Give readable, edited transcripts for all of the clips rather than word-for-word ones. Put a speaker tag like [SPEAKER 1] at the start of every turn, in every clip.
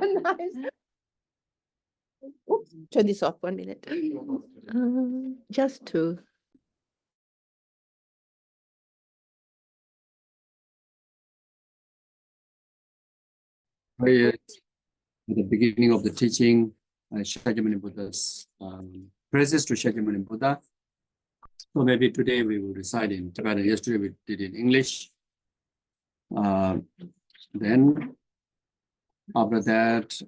[SPEAKER 1] Nice. Oops, turn this off 1 minute. Just to.
[SPEAKER 2] At the beginning of the teaching, Shakyamuni Buddha's praises to Shakyamuni Buddha. So maybe today we will recite in Tibetan. Yesterday we did in English. Then after that,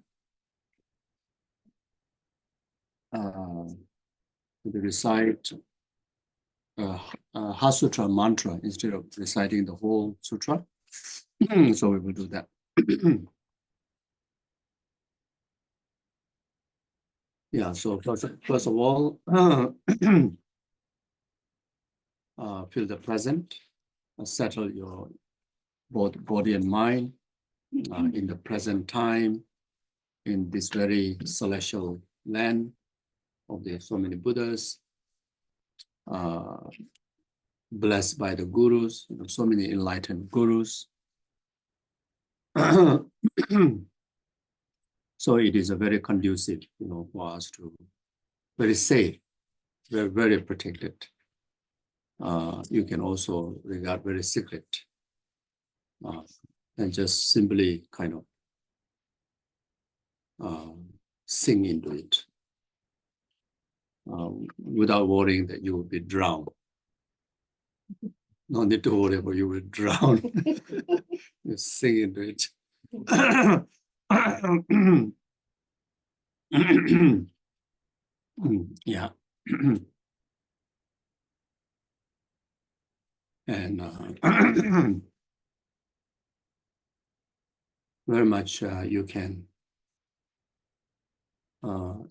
[SPEAKER 2] we recite Hasutra mantra instead of reciting the whole sutra. So we will do that. Yeah, so first of all, feel the present, settle your both body and mind in the present time, in this very celestial land of the so many Buddhas, blessed by the gurus, so many enlightened gurus. So it is a very conducive, for us to very safe, very, very protected. You can also regard very secret, and just simply kind of sing into it without worrying that you will be drowned. No need to worry about you will drown. You sing into it. Yeah. And very much you can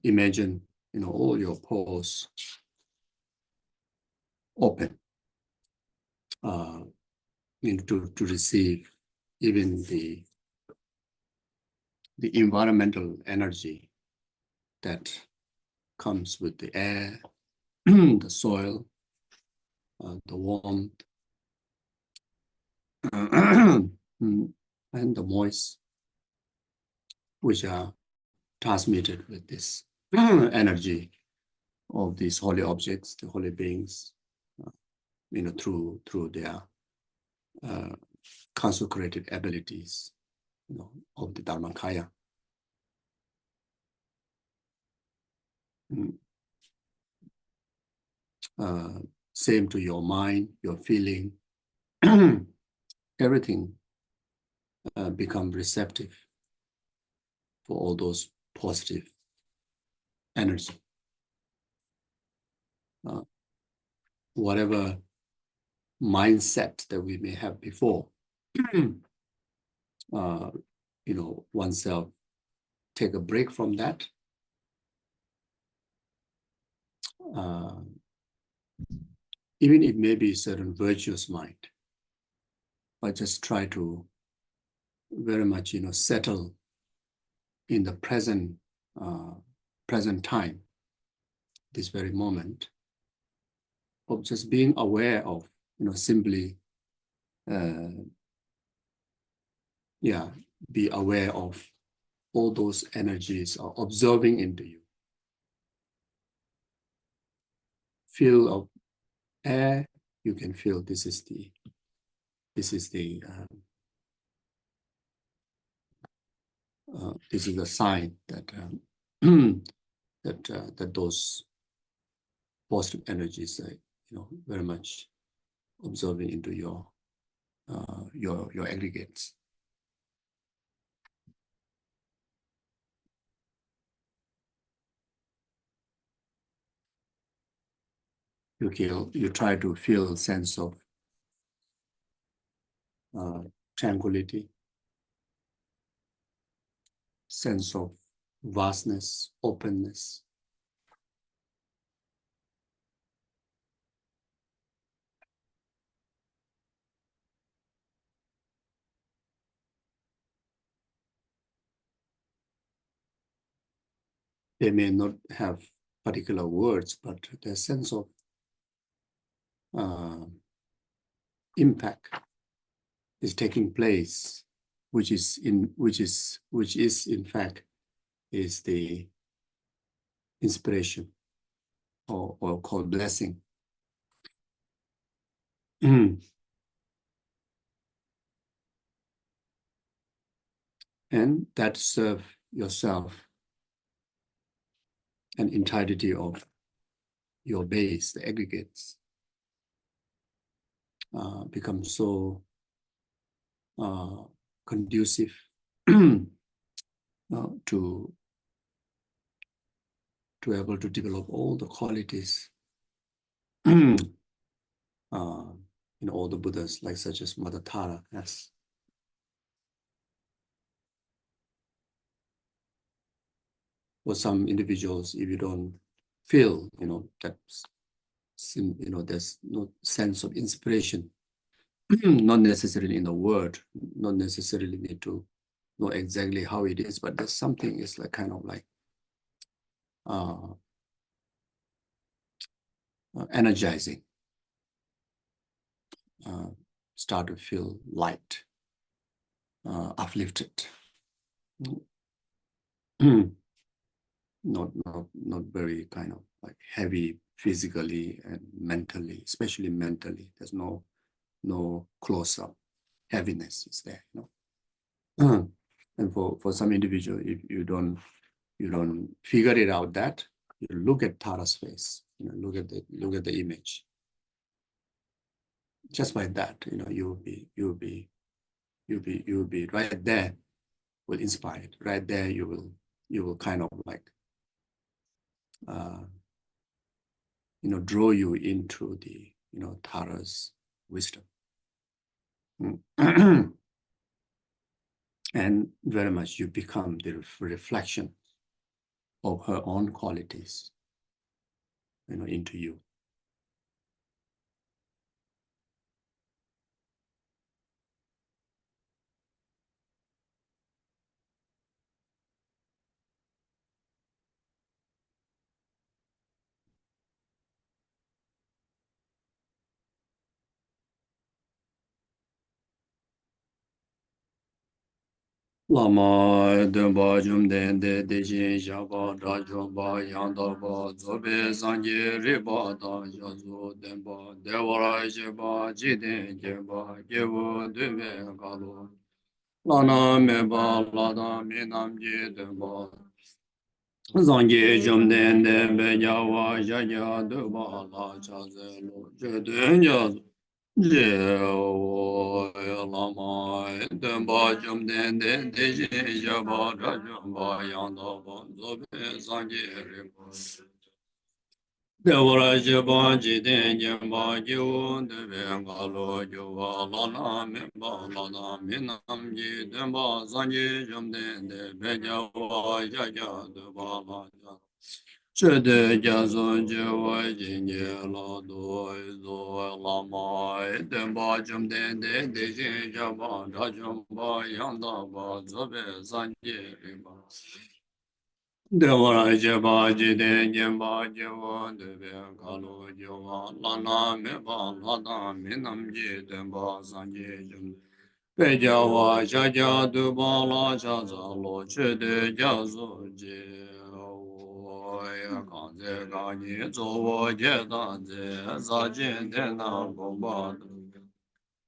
[SPEAKER 2] imagine, all your pores open, to receive even the environmental energy that comes with the air, the soil, the warmth, and the moist, which are transmitted with this energy of these holy objects, the holy beings, through their consecrated abilities, of the Dharmakaya. Same to your mind, your feeling, everything become receptive for all those positive energy. Whatever mindset that we may have before, oneself take a break from that. Even it may be a certain virtuous mind, but just try to very much, settle in the present time, this very moment, of just being aware of, simply, be aware of all those energies are observing into you. Feel of air, you can feel this is the sign that that those positive energies are, very much observing into your aggregates. You try to feel a sense of tranquility, sense of vastness, openness. They may not have particular words, but the sense of impact is taking place which is in fact is the inspiration or called blessing. And that serve yourself and entirety of your base, the aggregates, become so conducive to able to develop all the qualities in all the Buddhas, like such as Mother Tara has. For some individuals, if you don't feel, that's, there's no sense of inspiration, not necessarily in the word, not necessarily need to know exactly how it is, but there's something, it's like kind of like energizing, start to feel light, uplifted. Not very kind of like heavy physically and mentally, especially mentally. There's no close up heaviness is there, And for some individual, if you don't figure it out, that you look at Tara's face, look at the image. Just by that, you'll be right there, will inspire it. Right there, you will kind of like draw you into the Tara's wisdom. And very much you become the reflection of her own qualities, into you. Lama Dunba Jumden de Dejin Jaba Rajumba Yandaba Zobe Zangi Riba Da Jazu Denba Devara Jeba Jiden Jeba Gewu Dume Galu Lana Meba Lada Minam Jidenba Zangi Jumden de Bejawa Jaja Duba La Chazelo Jeden Jazu Lama Demba Jumden de Deji Jaba Rajumba Yanda Zobe Zangi Devara Jaba Jiden Jamba Jiun de Bengalo Juva Lana Mimba Lana Minam Ji Demba Zangi Jumden de Bejawa Jaja Deba Laja Chede Jazon Jewa Jinje La Doi Zo Lama Demba Jumden de Deji Jaba Rajumba Yanda Ba Zobe Zangi Rimba Devara Jeba Jiden Jemba Jewa Debe Kalu Jewa Lana Meba Lana Minam Ji Demba Zangi Jum Bejawa Jaja Duba La Jaza Lo Chede Jazo Je Kanze Gani Zowo Jeda Ze Zajin Dena Gomba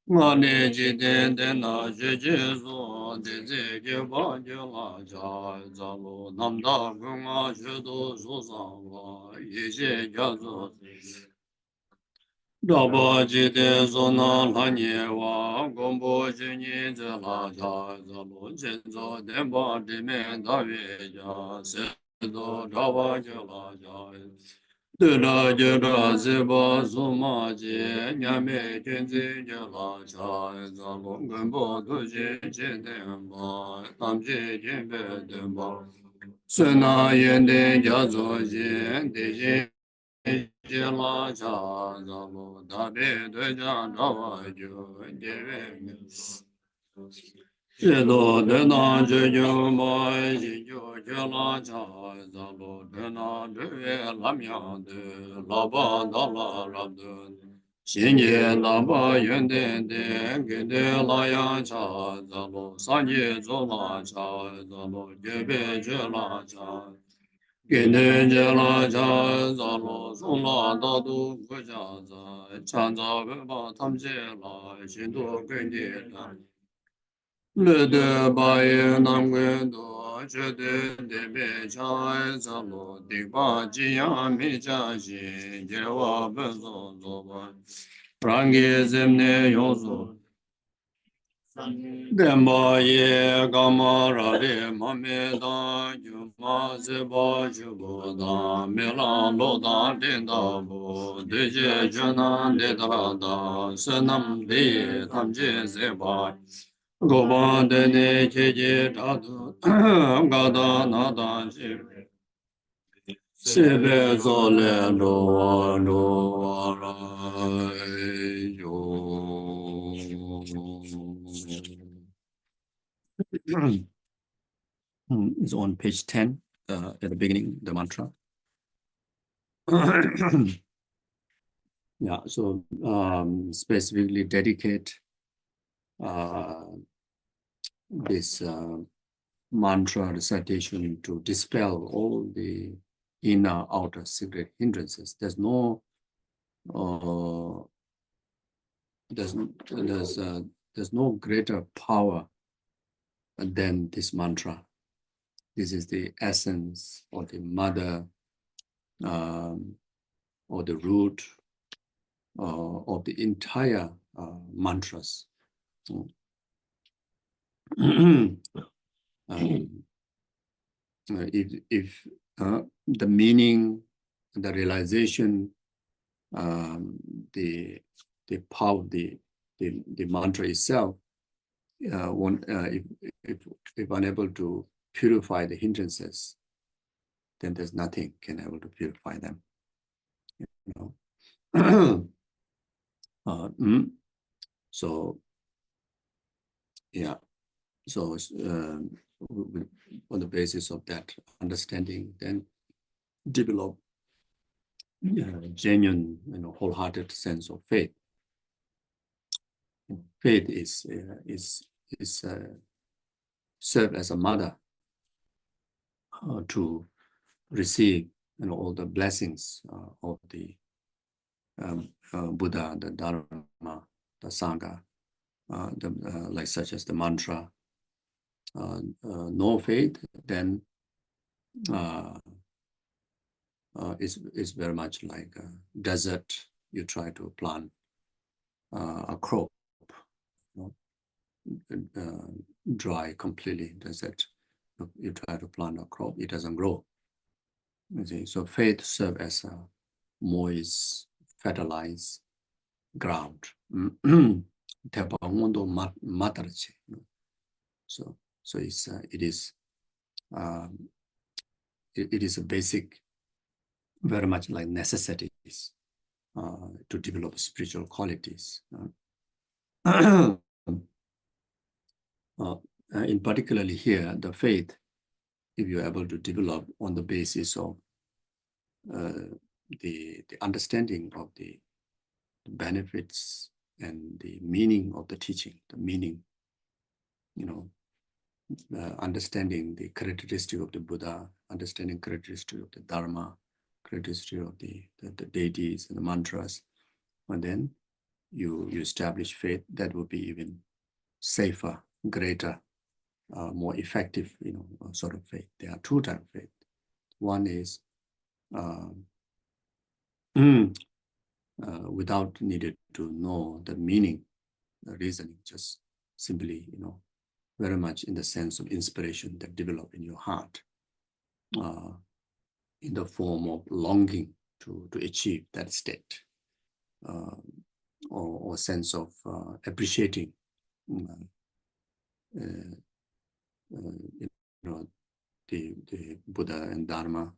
[SPEAKER 2] Ngane Jiden Dena Jejezo Deze Jeba Jela Jai Zalo Namda Gunga Jedo Zozangwa Yeje Jazo Daba Jide Zona Lanyewa Gombo Jini Zela Jai Zalo Jenzo Demba Dime Daveja Sedo Dava Jela Jai Dela Jera Zeba Zuma Je Nyame Tenzin Jela Jai Zalo Gombo Doje Jedemba Tamje Jembe Demba Sena Yende Jazo Jen Deje Jela Cha Zalo Dabe Deja Dava Jo Jeve Jedo Dena Jejo Mai Jijo Jela Cha Zalo Dena Deve Lamya De Laba Dala Rabdun Xinye Naba Yunden Den Gende Laya Cha Zalo Sanye Zola Cha Zalo Gebe Jela Cha Gende Jela Cha Zalo Zola Dadu Guja Za Chanza Beba Tamje La Shindu Gende La Le De Baye Nam Gendo Chede Debe Cha Zalo Dikpa Jiya Mi Cha Xin Jewa Benzo Zoba Rangi Zemne Yozo Demba Ye Gama Rari Mame Da Yuma Zeba Jubo Da Mela Lo Da Dinda Bo Deje Jana Deda Da Senam De Tamje Zeba Goba Dene Keje Dadu Gada Nada Jib Sebe Zole Lo Lo Ra Yo It's on page 10 at the beginning, the mantra. Yeah, so specifically dedicate this mantra recitation to dispel all the inner outer secret hindrances. There's no there's no greater power than this mantra. This is the essence or the mother or the root of the entire mantras. If the meaning, the realization, the power of the mantra itself, if unable to purify the hindrances, then there's nothing can able to purify them. You know? So yeah, so on the basis of that understanding, then develop genuine, wholehearted sense of faith. Faith is serve as a mother to receive, all the blessings of the Buddha, the Dharma, the Sangha, like such as the mantra. No faith, then it's very much like a desert. You try to plant a crop, dry completely desert. You try to plant a crop, it doesn't grow. You see, so faith serves as a moist, fertilized ground. So it is a basic, very much like necessities to develop spiritual qualities. In particularly here, the faith, if you're able to develop on the basis of the understanding of the benefits and the meaning of the teaching, the meaning, understanding the characteristic of the Buddha, understanding characteristic of the Dharma, characteristic of the deities and the mantras, and then you establish faith, that will be even safer, greater, more effective, sort of faith. There are two types of faith. One is without needed to know the meaning, the reasoning, just simply, very much in the sense of inspiration that develop in your heart, in the form of longing to achieve that state, or sense of appreciating, the Buddha and Dharma.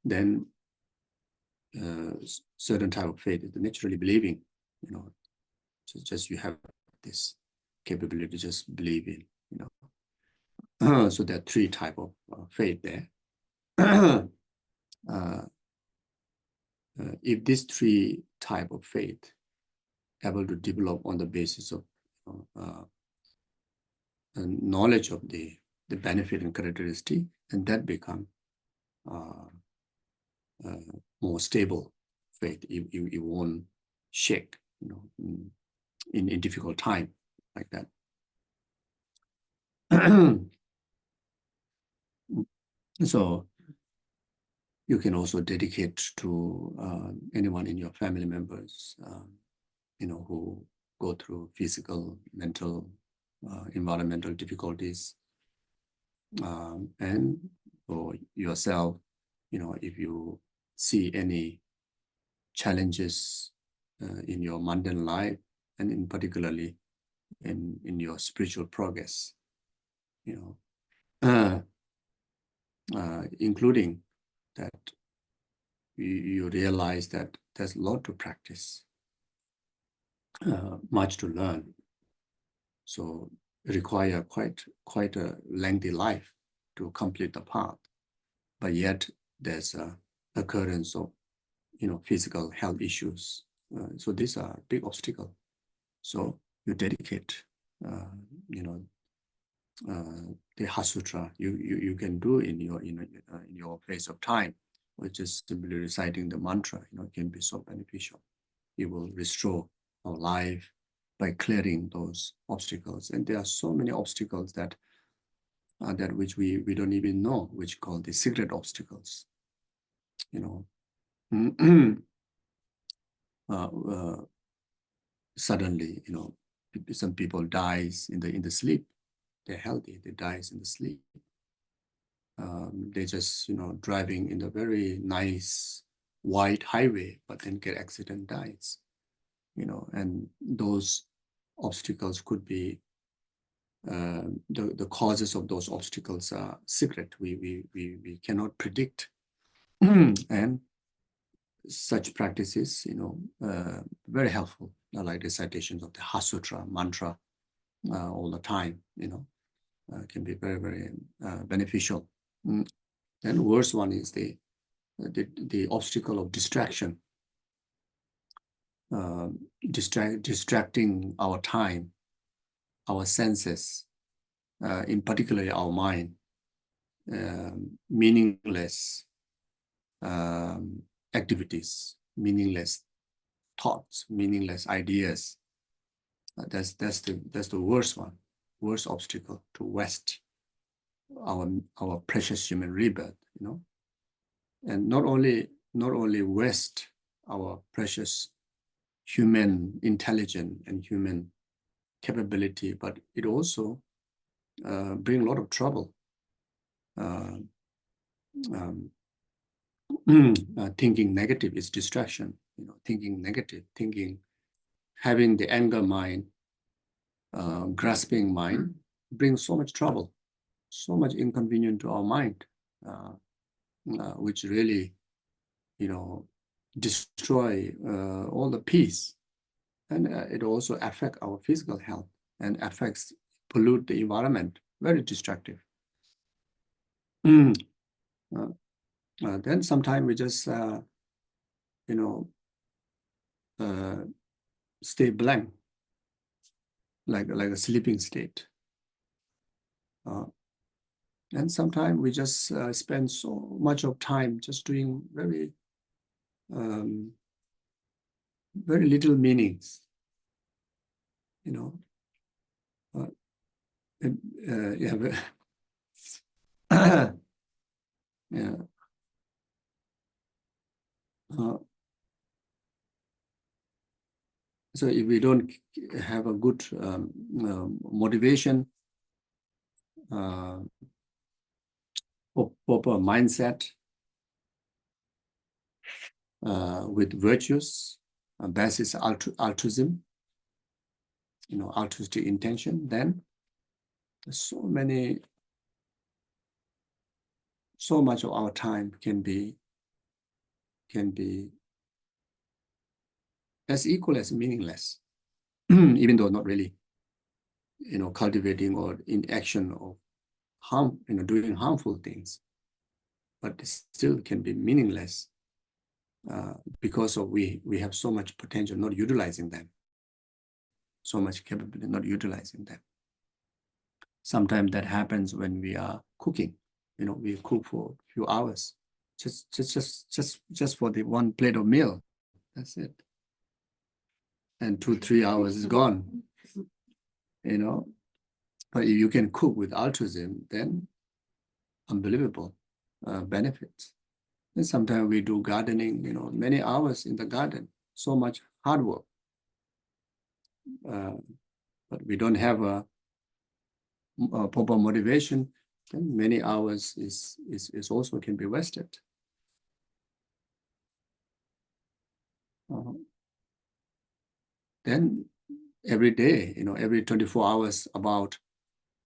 [SPEAKER 2] Then certain type of faith is naturally believing, just you have this capability to just believe in, so there are three type of faith there. if these three type of faith able to develop on the basis of knowledge of the benefit and characteristic, and that become more stable faith. It won't shake, in difficult time like that. So you can also dedicate to anyone in your family members, who go through physical, mental, environmental difficulties, and for yourself, if you see any challenges in your mundane life, and in particularly in your spiritual progress, including that you realize that there's a lot to practice, much to learn. So require quite a lengthy life to complete the path, but yet there's a occurrence of physical health issues. So these are big obstacles. So you dedicate, the Hasutra you can do in your place of time, which is simply reciting the mantra. Can be so beneficial. It will restore our life by clearing those obstacles. And there are so many obstacles that which we don't even know, which called the secret obstacles. Suddenly, some people dies in the sleep. They're healthy, they dies in the sleep. They just driving in a very nice wide highway, but then get accident, dies. And those obstacles could be the causes of those obstacles are secret. We cannot predict. And such practices, very helpful, like recitations of the Hasutra mantra all the time, can be very, very beneficial. Then worst one is the obstacle of distraction, distracting our time, our senses, in particular our mind, meaningless activities, meaningless thoughts, meaningless ideas. That's the worst one, worst obstacle to waste our precious human rebirth, and not only waste our precious human intelligence and human capability, but it also bring a lot of trouble. Thinking negative is distraction. Thinking negative, having the anger mind, grasping mind, brings so much trouble, so much inconvenience to our mind, which really, destroy all the peace, and it also affect our physical health and pollute the environment. Very destructive. Then sometimes we just stay blank, like a sleeping state. And sometimes we just spend so much of time just doing very little meanings, yeah. Yeah. So if we don't have a good motivation, proper mindset, with virtues, basis altruism, altruistic intention, then so much of our time can be as equal as meaningless, even though not really, cultivating or in action of harm, doing harmful things, but it still can be meaningless because of we have so much potential, not utilizing them, so much capability, not utilizing them. Sometimes that happens when we are cooking. We cook for a few hours, just for the one plate of meal. That's it. And 2-3 hours is gone. But if you can cook with altruism, then unbelievable benefits. And sometimes we do gardening, many hours in the garden, so much hard work. But we don't have a proper motivation, then many hours is also can be wasted. Then every day, every 24 hours, about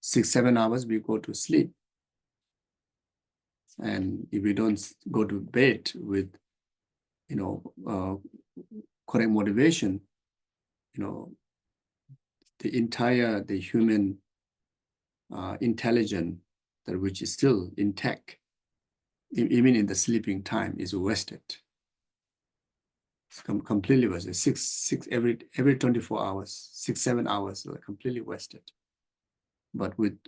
[SPEAKER 2] 6-7 hours, we go to sleep. And if we don't go to bed with, correct motivation, the human intelligence, that which is still intact, even in the sleeping time, is wasted. It's completely wasted. Every 24 hours, 6-7 hours are completely wasted. But with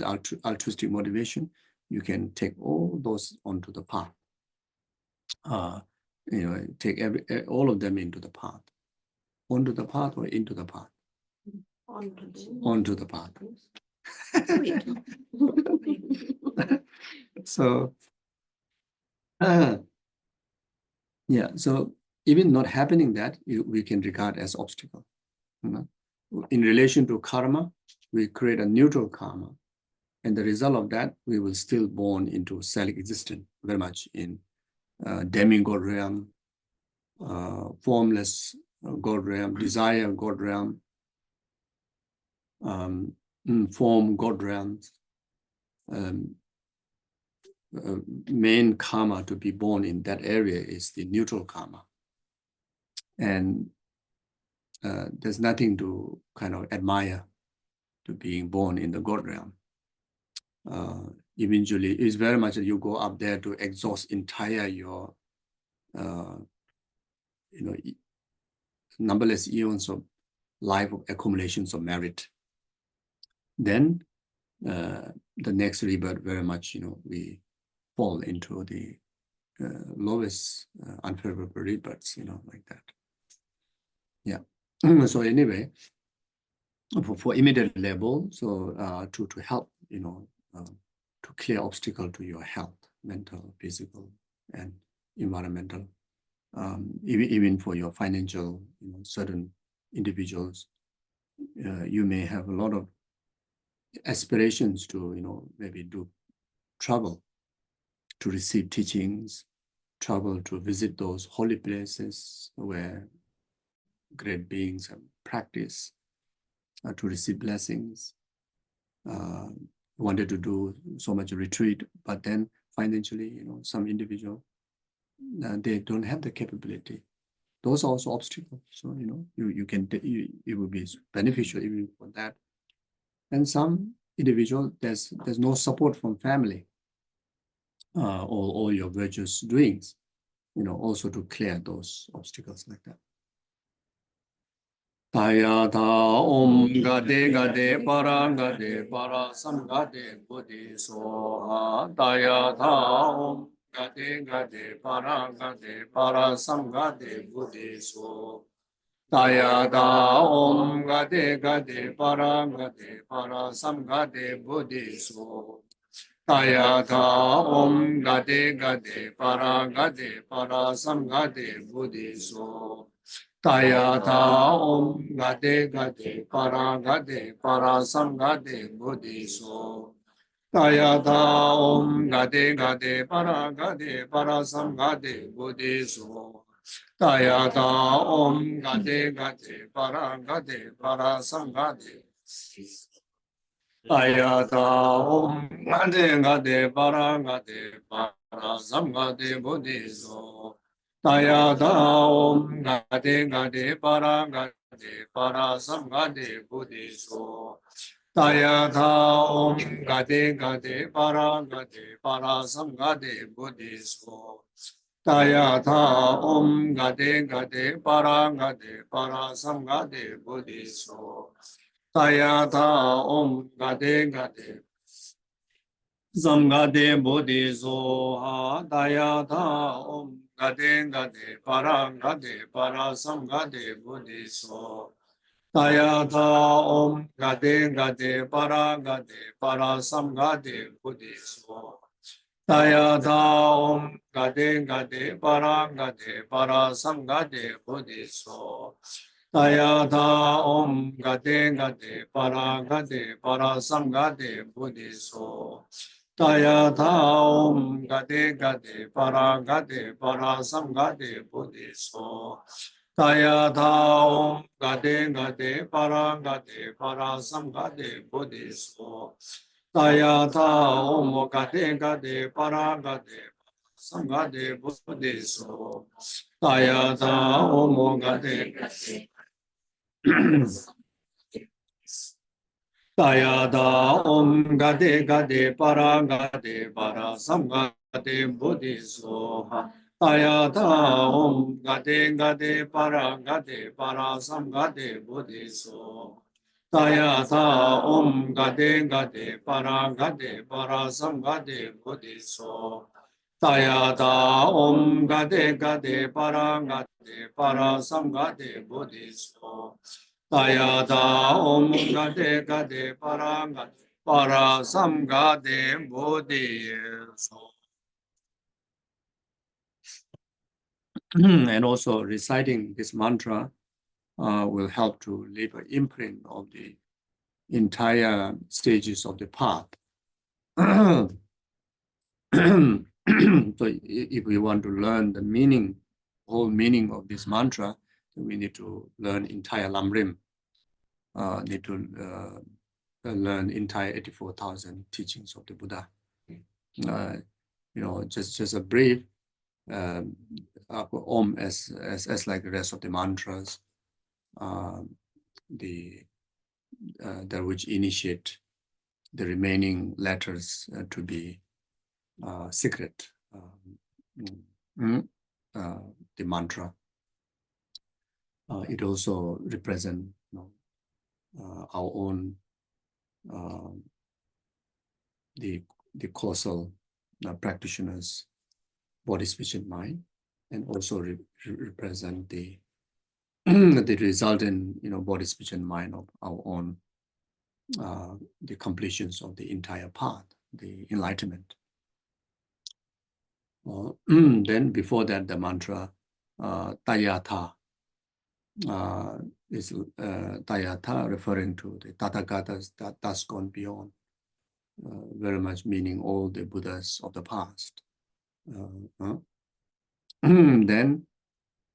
[SPEAKER 2] altruistic motivation, you can take all those onto the path. Take all of them into the path. Onto the path or into the path? Onto the path. So, so even not happening that, we can regard as obstacle. In relation to karma, we create a neutral karma. And the result of that, we will still born into self-existent, very much in demigod realm, formless God realm, desire God realm, form God realms. Main karma to be born in that area is the neutral karma. And there's nothing to kind of admire to being born in the God realm. Eventually, it's very much that you go up there to exhaust entire your, numberless eons of life of accumulations of merit. Then the next rebirth, very much, we fall into the lowest unfavorable rebirths, like that. Yeah. So anyway, for immediate level, so to help, to clear obstacle to your health, mental, physical, and environmental, even for your financial, certain individuals, you may have a lot of aspirations to, maybe do travel to receive teachings, travel to visit those holy places where great beings have practiced, to receive blessings. Wanted to do so much retreat, but then financially, some individual, they don't have the capability. Those are also obstacles. So, you can, it will be beneficial even for that. And some individual, there's no support from family, or all your virtuous doings, also to clear those obstacles like that. Tayata om gade para sam gade buddhi soha. Tayata om gade para sam gade buddhi so. Tayata om gade para sam gade buddhi so. Tayata om gade para sam gade buddhi so. Tayata om gade para sam gade buddhi so. Tayata om gade para sam gade buddhi so. Tayata om gade para sam gade. Tayata om gade para sam gade buddhi so. Tayata om gade para sam gade buddhi so. Tayata om gade para sam gade buddhi so. Tayatha Om Gade Gade Para Gade Para Samgade Buddhiso. Tayatha Om Gade Gade Samgade Buddhiso. Tayatha Om Gade Gade Para Gade Para Samgade Buddhiso. Tayatha Om Gade Gade Para Samgade Buddhiso. Tayatha Om Gade Gade Para Samgade Buddhiso. Tayatha Om Gade Gade Para Samgade Buddhiso. Tayatha Om Gade Gade Para Samgade Buddhiso. Tayatha Om Gade Gade Para Samgade Buddhiso. Tayatha Om Gade Gade Para Gade Samgade Buddhiso. Tayatha Om Gade Tayatha Om Gade Gade Para Samgade Buddhiso. Tayatha Om Gade Gade Para Samgade Buddhiso. Tayatha Om Gade Gade Para Samgade Buddhiso. Tayatha Om Gade Gade Para Samgade Buddhiso. Tayatha Om Gade Gade Para Samgade Buddhiso. And also reciting this mantra will help to leave an imprint of the entire stages of the path. So if we want to learn the meaning, whole meaning of this mantra, we need to learn entire Lamrim, need to learn entire 84,000 teachings of the Buddha. Just a brief Om as like the rest of the mantras, that which initiate the remaining letters to be secret, the mantra. It also represents our own the causal practitioners, body, speech, and mind, and also represent the the resultant body, speech, and mind of our own the completions of the entire path, the enlightenment. Then before that, the mantra Tayatha is Tayatha, referring to the Tathagatas that thus gone beyond, very much meaning all the Buddhas of the past. Then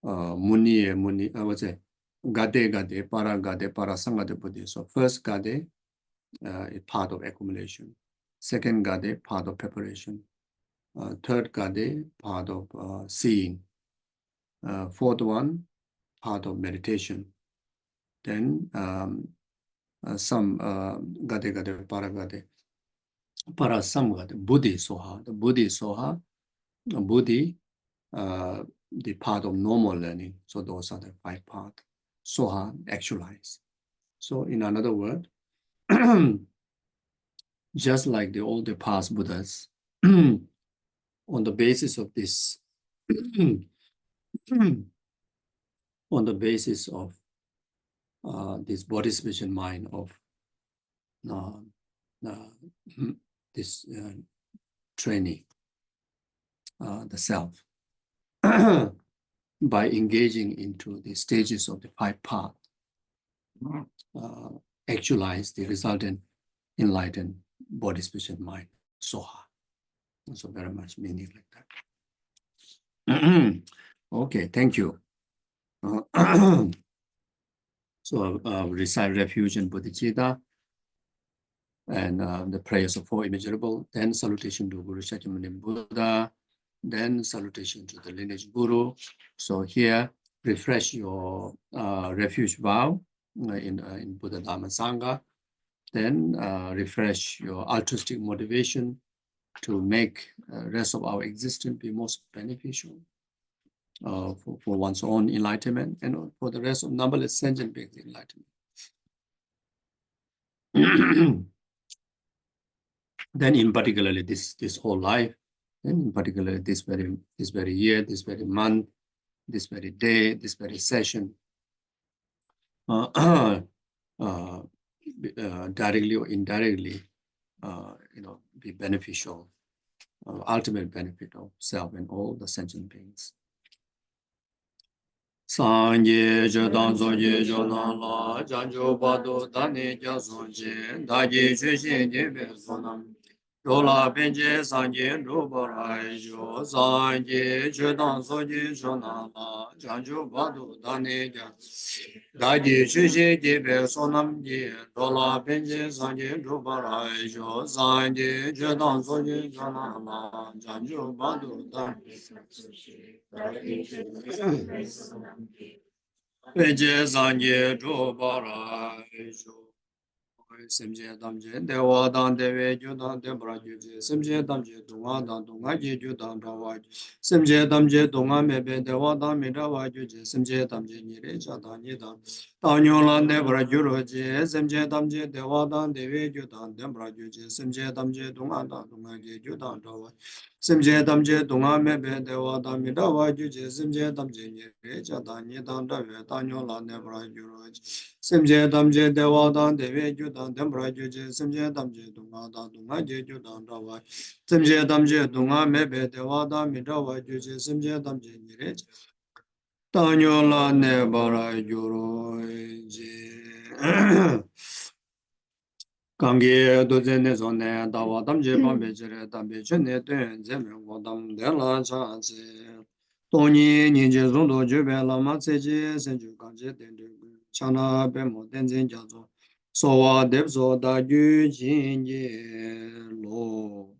[SPEAKER 2] Muni, what's it? Gade, Para Sangade Buddhi. So first Gade is part of accumulation. Second Gade, part of preparation. Third Gade, part of seeing. Fourth one, part of meditation. Then some Gade, Para Samgade, Buddhi Soha. The Buddhi Soha, Buddhi, the part of normal learning. So those are the 5 parts. Soha, actualize. So in another word, just like all the past Buddhas, on the basis of this, on the basis of this body, speech, and mind of this training, the self, by engaging into the stages of the 5 paths, actualize the resultant enlightened body, speech, and mind, Soha. So very much meaning like that. Okay, thank you. So recite refuge and bodhicitta, and the prayers of 4 immeasurable, then salutation to Guru Shakyamuni Buddha, then salutation to the lineage Guru. So here, refresh your refuge vow in Buddha Dhamma Sangha, then refresh your altruistic motivation to make rest of our existence be most beneficial. for one's own enlightenment and for the rest of numberless sentient beings' enlightenment. Then in particularly this whole life, and in particular this very year, this very month, this very day, this very session, directly or indirectly, be beneficial, ultimate benefit of self and all the sentient beings. Sanje Jodang Zoje Jodan La Janjo Bado Dane Jasonje Daji Shushin Jebe Sonam Yola Benje Sanje Rubarai Jo Sanje Jodang Zoje Jodan La Janjo Bado Dane Daji Shushin Jebe Sonam Ye Yola Benje Sanje Rubarai Jo Sanje Jodang Zoje Jodan La Janjo Bado Dane Peje Sanje Rubarai Jo Simje Damje Dewa Dan Dewe Judan Debra Juje Simje Damje Dunga Dan Dunga Ji Judan Rawa Simje Damje Dunga Mebe Dewa Dan Mirawa Juje Simje Damje Nire Jadan Nidan Tanyola Debra Juroje Simje Damje Dewa Dan Dewe Judan Debra Juje Simje Damje Dunga Dan Dunga Ji Judan Rawa Simje Damje Dunga Mebe Dewa Dan Mirawa Juje Simje Damje Nire Jadan Nidan Rawa Tanyola Debra Juroje Simje Damje Dewa Dan Dewe Judan Dembra Juje Simje Damje Dunga Dan Dunga Je Judan Rawa Simje Damje Dunga Mebe Dewa Dan Midrawa Juje Simje Damje Nire Tanyola Nebara Juro Je Kangi Dozene Zone Dawa Damje Bambe Jere Dambe Chene Tuen Zeme Wadam Dela Chanse Toni Ninje Zondo Jube Lama Tseje Senju Kanje Dende Chana Bemo Tenzin Jazo Sowa Debzo Da Ju Jinje Lo.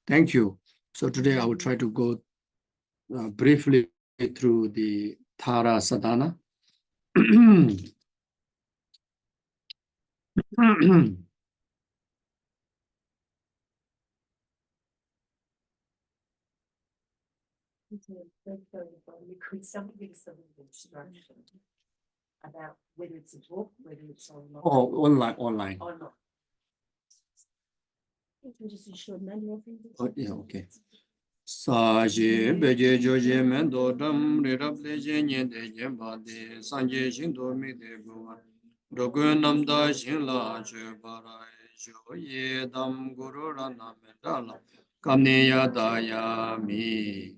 [SPEAKER 2] Thank you. So today I will try to go briefly through the Tara Sadhana.
[SPEAKER 3] About whether it's a book, whether it's online.
[SPEAKER 2] Oh, online.
[SPEAKER 3] Or not.
[SPEAKER 1] Just a short manual.
[SPEAKER 2] Oh, yeah, okay. Saji Beje Joje Mendo Dam Rirab Leje Nyende Jembade Sanje Shindo Mide Goa Dogun Namda Shinla Chebarai Shoye Dam Guru Rana Medala Kamneya Daya Mi.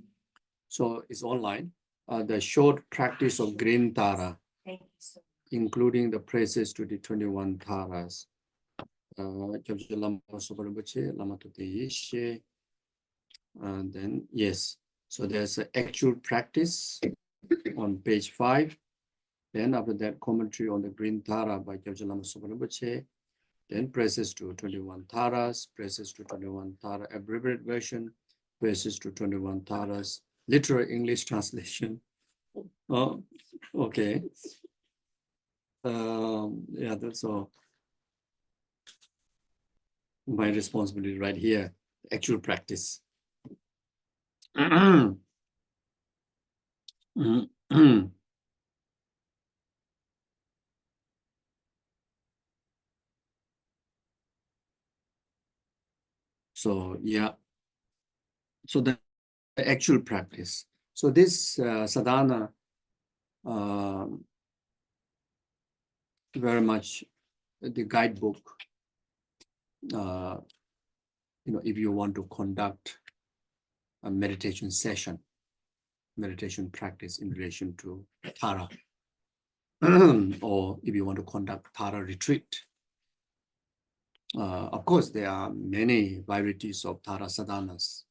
[SPEAKER 2] So it's online. The short practice of Green Tara,
[SPEAKER 3] Thank you so much.
[SPEAKER 2] including the praises to the 21 Taras. Gyabje Lama Sobarambache, Lama Tute Yeshe. And then, yes, so there's an actual practice on page 5. Then after that, commentary on the Green Tara by Gyabje Lama Sobarambache. Then praises to 21 Taras, praises to 21 Tara, abbreviated version, praises to 21 Taras, literal English translation. Oh, okay. Yeah, that's all. My responsibility right here, actual practice. So, yeah. So the actual practice. So this sadhana, very much the guidebook, if you want to conduct a meditation session, meditation practice in relation to Tara, or if you want to conduct Tara retreat. Of course, there are many varieties of Tara sadhanas.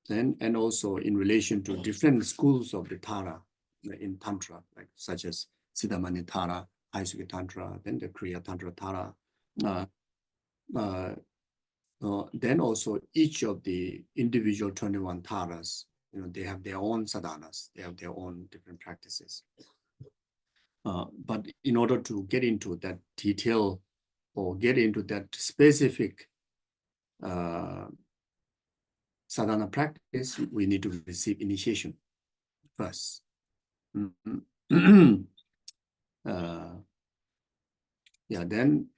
[SPEAKER 2] And also in relation to different schools of the Tara in Tantra, like such as Siddhamani Tara, Aisuke Tantra, then the Kriya Tantra Tara. Then also each of the individual 21 Taras, they have their own sadhanas, they have their own different practices. But in order to get into that detail or get into that specific sadhana practice, we need to receive initiation first. Yeah, then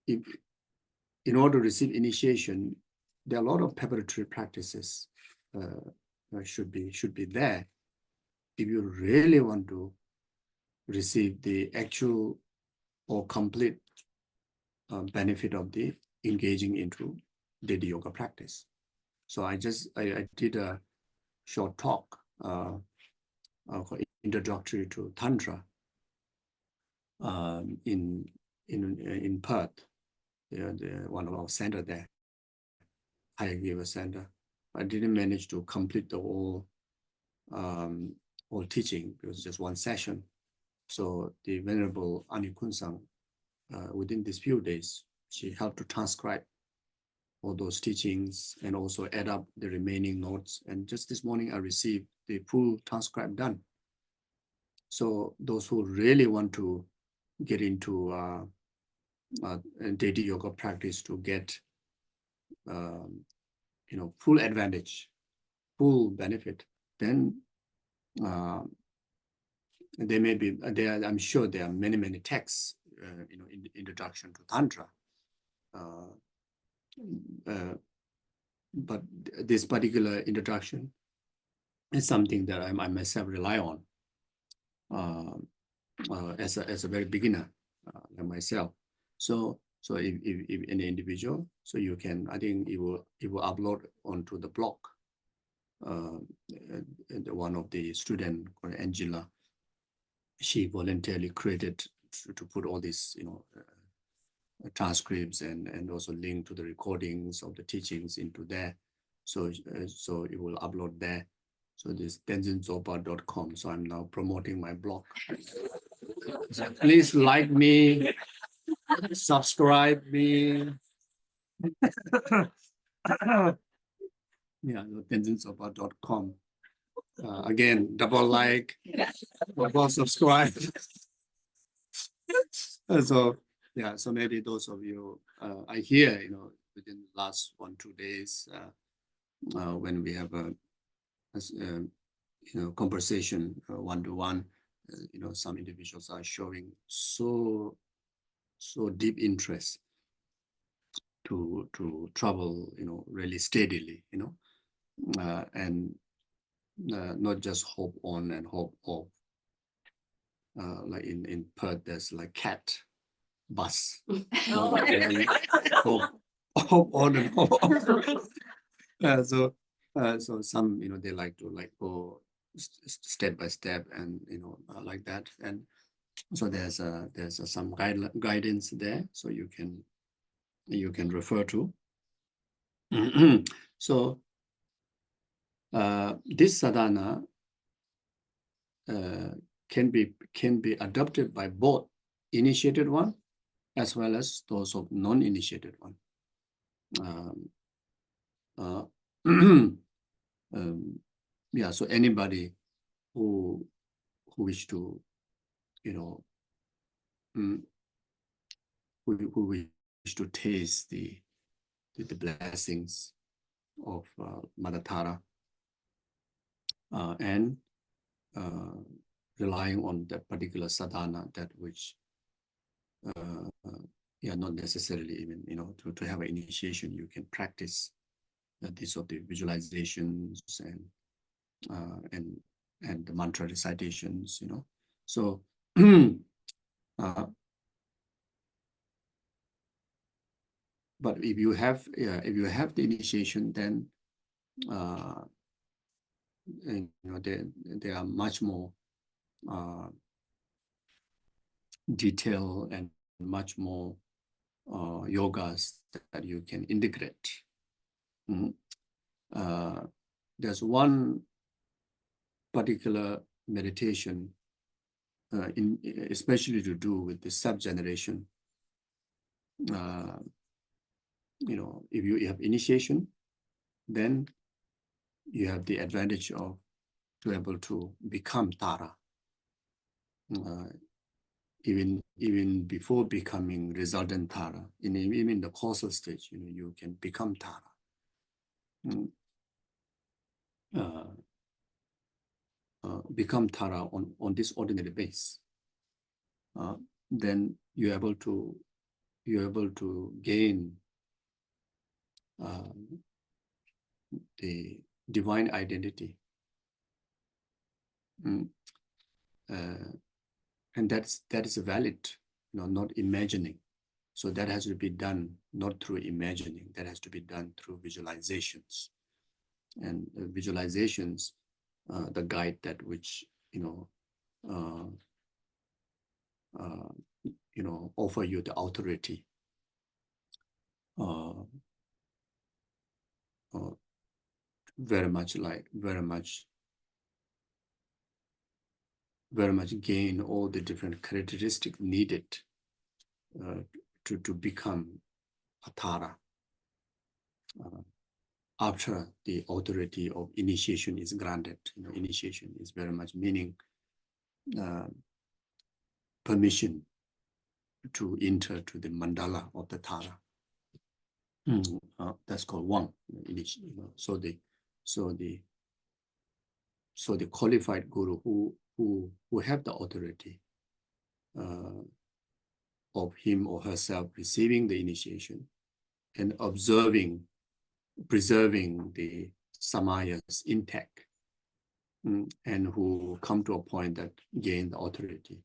[SPEAKER 2] if in order to receive initiation, there are a lot of preparatory practices should be there. If you really want to receive the actual or complete benefit of the engaging into daily yoga practice. So I did a short talk introductory to Tantra in Perth, one of our center there, higher giver center. I didn't manage to complete the whole teaching because just one session. So the Venerable Ani Kunsang, within these few days, she helped to transcribe all those teachings and also add up the remaining notes. And just this morning, I received the full transcript done. So those who really want to get into daily yoga practice to get full advantage, full benefit, then there may be there. I'm sure there are many texts, in the introduction to Tantra. But this particular introduction is something that I myself rely on as a very beginner like myself. So if any individual, so you can, I think it will upload onto the blog. One of the student called Angela, she voluntarily created to put all these transcripts and also link to the recordings of the teachings into there. So it will upload there. So this tenzinzopa.com. So I'm now promoting my blog. So please like me, subscribe me. Yeah, tenzinzopa.com. Again, double like, double subscribe. So yeah, so maybe those of you I hear, within the last 1-2 days, when we have a conversation one-to-one, some individuals are showing so deep interest to travel, really steadily, and not just hope on and hope off. Like in Perth, there's like cat bus. Hope on and hope off. So some, they like to go step by step and, like that. And so there's some guidance there. So you can refer to. So this sadhana can be adopted by both initiated one as well as those of non-initiated one. Yeah, so anybody who wish to, who wish to taste the blessings of Mother Tara and relying on that particular sadhana, that which not necessarily even, to have an initiation, you can practice these of the visualizations and the mantra recitations, So but if you have the initiation, then there are much more detailed and much more yogas that you can integrate. There's one particular meditation, especially to do with the sub-generation. If you have initiation, then you have the advantage of to be able to become Tara. Even before becoming resultant Tara, even in the causal stage, you can become Tara. become Tara on this ordinary base, then you're able to gain the divine identity. And that is valid, not imagining. So that has to be done not through imagining, that has to be done through visualizations. And visualizations, the guide that which offer you the authority, very much gain all the different characteristics needed to become a Tara after the authority of initiation is granted. Initiation is very much meaning permission to enter to the mandala of the Tara. That's called one. So the qualified guru who have the authority of him or herself receiving the initiation and preserving the samayas intact, and who come to a point that gain the authority,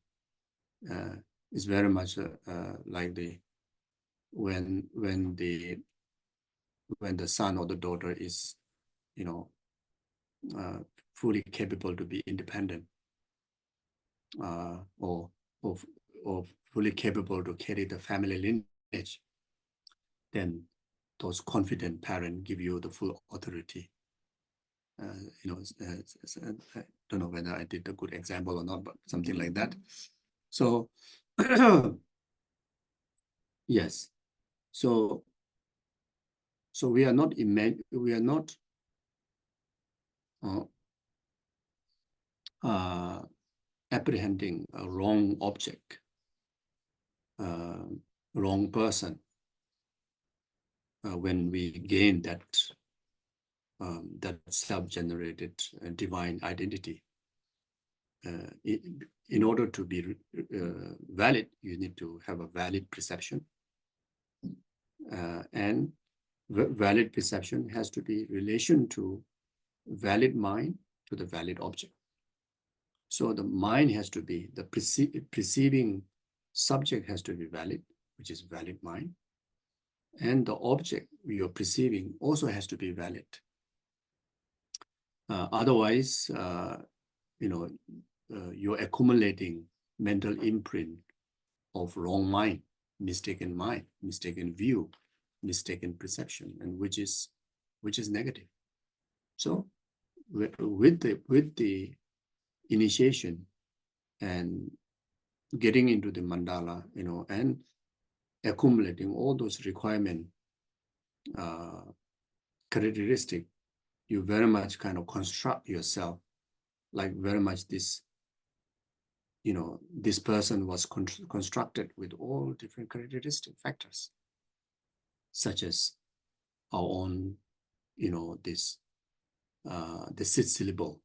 [SPEAKER 2] is very much like when the son or the daughter is fully capable to be independent, or fully capable to carry the family lineage, then those confident parents give you the full authority. I don't know whether I did a good example or not, but something like that. So yes, so we are not apprehending a wrong object, wrong person, when we gain that self-generated divine identity. In order to be valid, you need to have a valid perception, and valid perception has to be relation to valid mind to the valid object. So the mind has to be, the perceiving subject has to be valid, which is valid mind. And the object you're perceiving also has to be valid. Otherwise, you're accumulating mental imprint of wrong mind, mistaken view, mistaken perception, and which is negative. So with the initiation and getting into the mandala, and accumulating all those requirement characteristic, you very much kind of construct yourself like very much this, this person was constructed with all different characteristic factors, such as our own, this the sixth syllable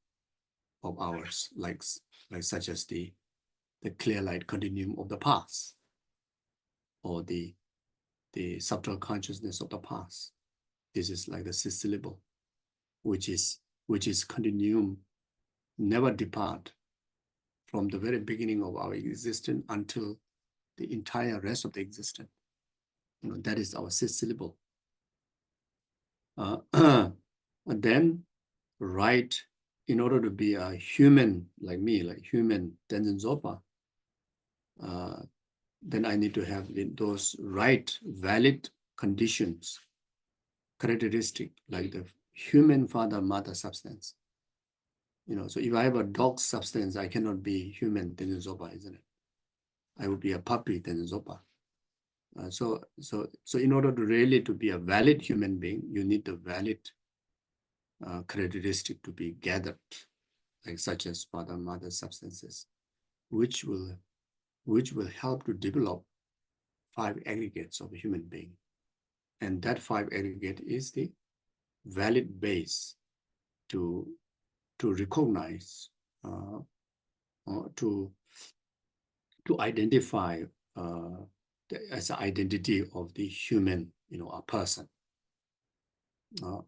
[SPEAKER 2] of ours, like such as the clear light continuum of the past, or the subtle consciousness of the past. This is like the sixth syllable, which is continuum, never depart from the very beginning of our existence until the entire rest of the existence. That is our sixth syllable. And then, right, in order to be a human like me, like human Tenzin Zopa, then I need to have those right, valid conditions, characteristic, like the human father-mother substance. So if I have a dog substance, I cannot be human Tenzin Zopa, isn't it? I would be a puppy Tenzin Zopa. So in order to really to be a valid human being, you need the valid characteristic to be gathered, like such as father-mother substances, which will help to develop 5 aggregates of a human being. And that 5 aggregate is the valid base to recognize, or to identify as an identity of the human, a person,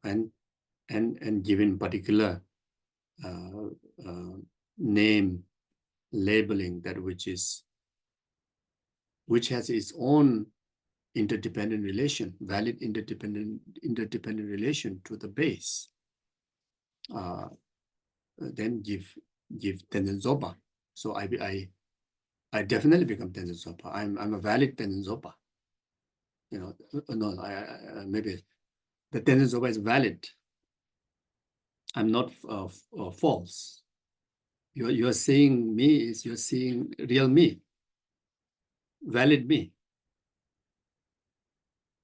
[SPEAKER 2] and given particular name labeling that which has its own interdependent relation, valid interdependent relation to the base, then give Tenzin Zopa. So I definitely become Tenzin Zopa. I'm a valid Tenzin Zopa. No, maybe the Tenzin Zopa is valid. I'm not false. You're seeing me is you're seeing real me, valid me,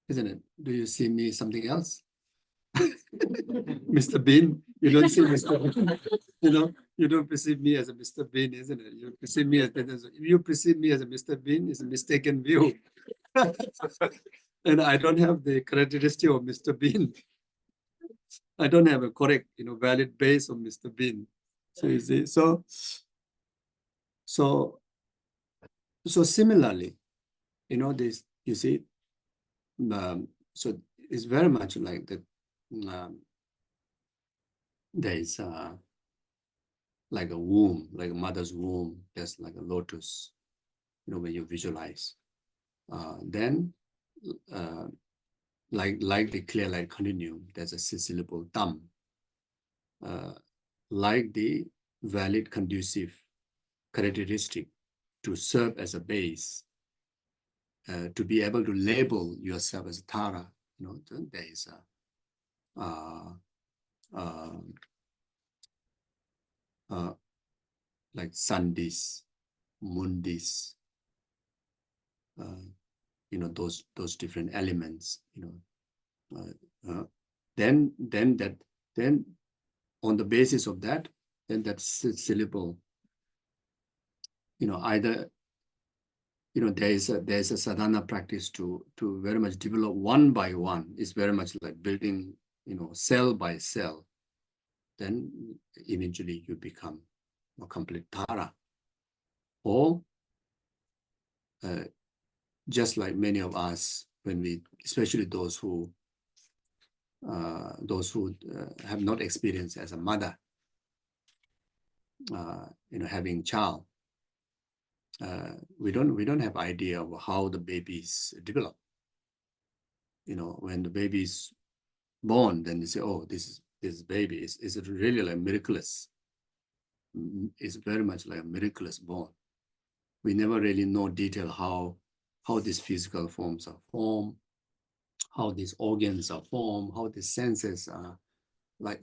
[SPEAKER 2] isn't it? Do you see me something else? Mr. Bean, you don't see Mr. Bean. You don't perceive me as a Mr. Bean, isn't it? You perceive me as if you perceive me as a Mr. Bean, it's a mistaken view. And I don't have the characteristic of Mr. Bean. I don't have a correct, valid base of Mr. Bean. So you see, so similarly, this, you see, so it's very much like that. There is like a womb, like a mother's womb. There's like a lotus, when you visualize. Then, like the clear light continuum, there's a syllable tam. Like the valid conducive characteristic to serve as a base, to be able to label yourself as Tara, there is like Sandis, Mundis, those different elements, then on the basis of that, then that syllable, either, there is a sadhana practice to very much develop one by one. It's very much like building, cell by cell. Then eventually you become a complete Tara. Or just like many of us, when we, especially those who have not experienced as a mother, having child, we don't have idea of how the babies develop. When the baby is born, then they say, oh, this baby is really like miraculous. It's very much like a miraculous born. We never really know detail how these physical forms are formed, how these organs are formed, how the senses are like,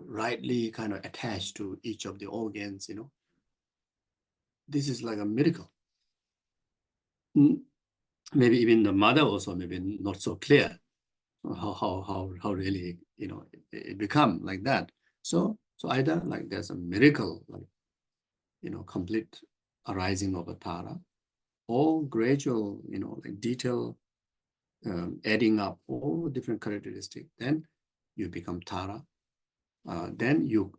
[SPEAKER 2] rightly kind of attached to each of the organs, This is like a miracle. Maybe even the mother also maybe not so clear how really, it become like that. So either like there's a miracle, like, complete arising of a Tara, or gradual, like detail, adding up all different characteristics, then you become Tara. Then you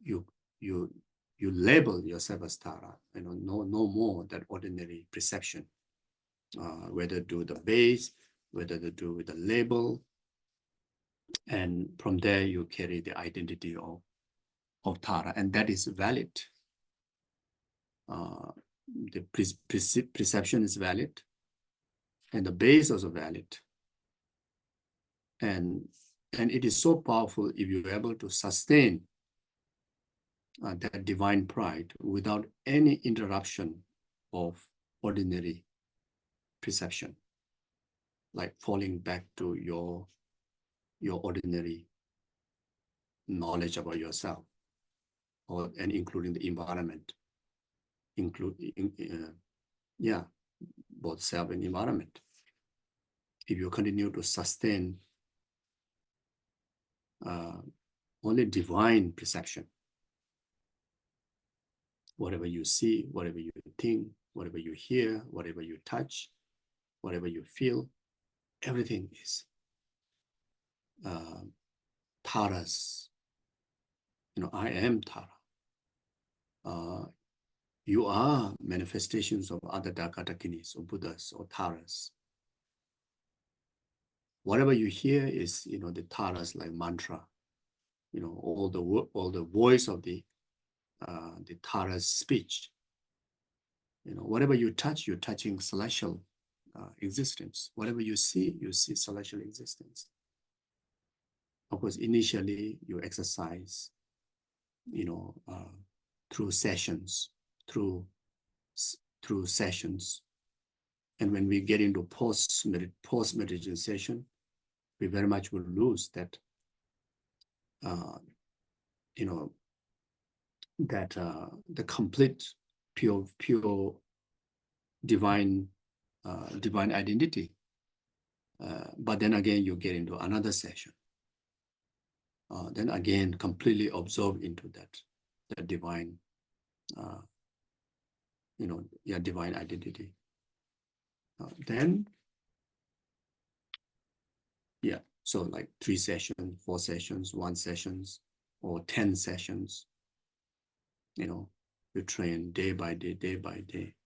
[SPEAKER 2] label yourself as Tara, no more that ordinary perception, whether to do the base, whether to do with the label, and from there you carry the identity of Tara, and that is valid. The perception is valid, and the base also valid, and it is so powerful if you're able to sustain that divine pride without any interruption of ordinary perception, like falling back to your ordinary knowledge about yourself, and including the environment, both self and environment. If you continue to sustain only divine perception, whatever you see, whatever you think, whatever you hear, whatever you touch, whatever you feel, everything is Tara's I am Tara. You are manifestations of other Dakatakinis or Buddhas or Taras. Whatever you hear is, the Taras like mantra. All the voice of the Tara's speech. Whatever you touch, you're touching celestial existence. Whatever you see celestial existence. Of course, initially you exercise, through sessions, through sessions. And when we get into post-meditation session, we very much will lose that, the complete pure divine identity. But then again, you get into another session. Then again, completely absorbed into that divine, divine identity. Then, so like 3 sessions, 4 sessions, 1 sessions, or 10 sessions, you train day by day, day by day.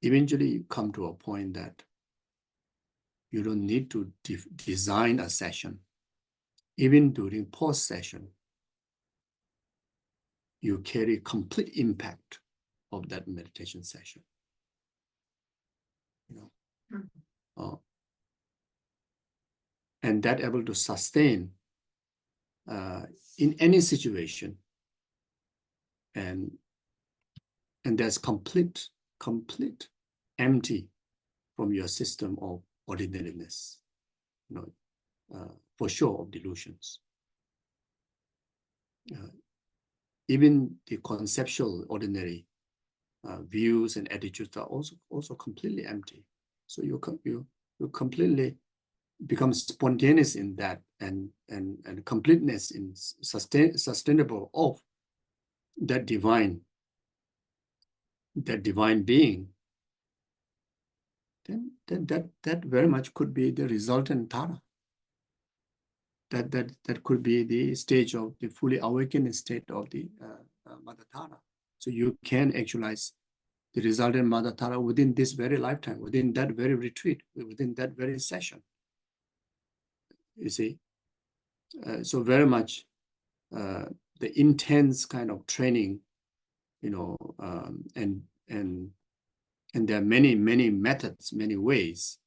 [SPEAKER 2] Eventually you come to a point that you don't need to design a session. Even during post-session, you carry complete impact of that meditation session. And that able to sustain in any situation, and there's complete empty from your system of ordinariness, for sure, of delusions. Even the conceptual ordinary views and attitudes are also completely empty. So you completely become spontaneous in that, and completeness in sustainable of that divine being. Then that very much could be the resultant Tara. That could be the stage of the fully awakened state of the Mother Tara. So you can actualize the resultant Mother Tara within this very lifetime, within that very retreat, within that very session. You see, so very much the intense kind of training, and there are many methods, many ways,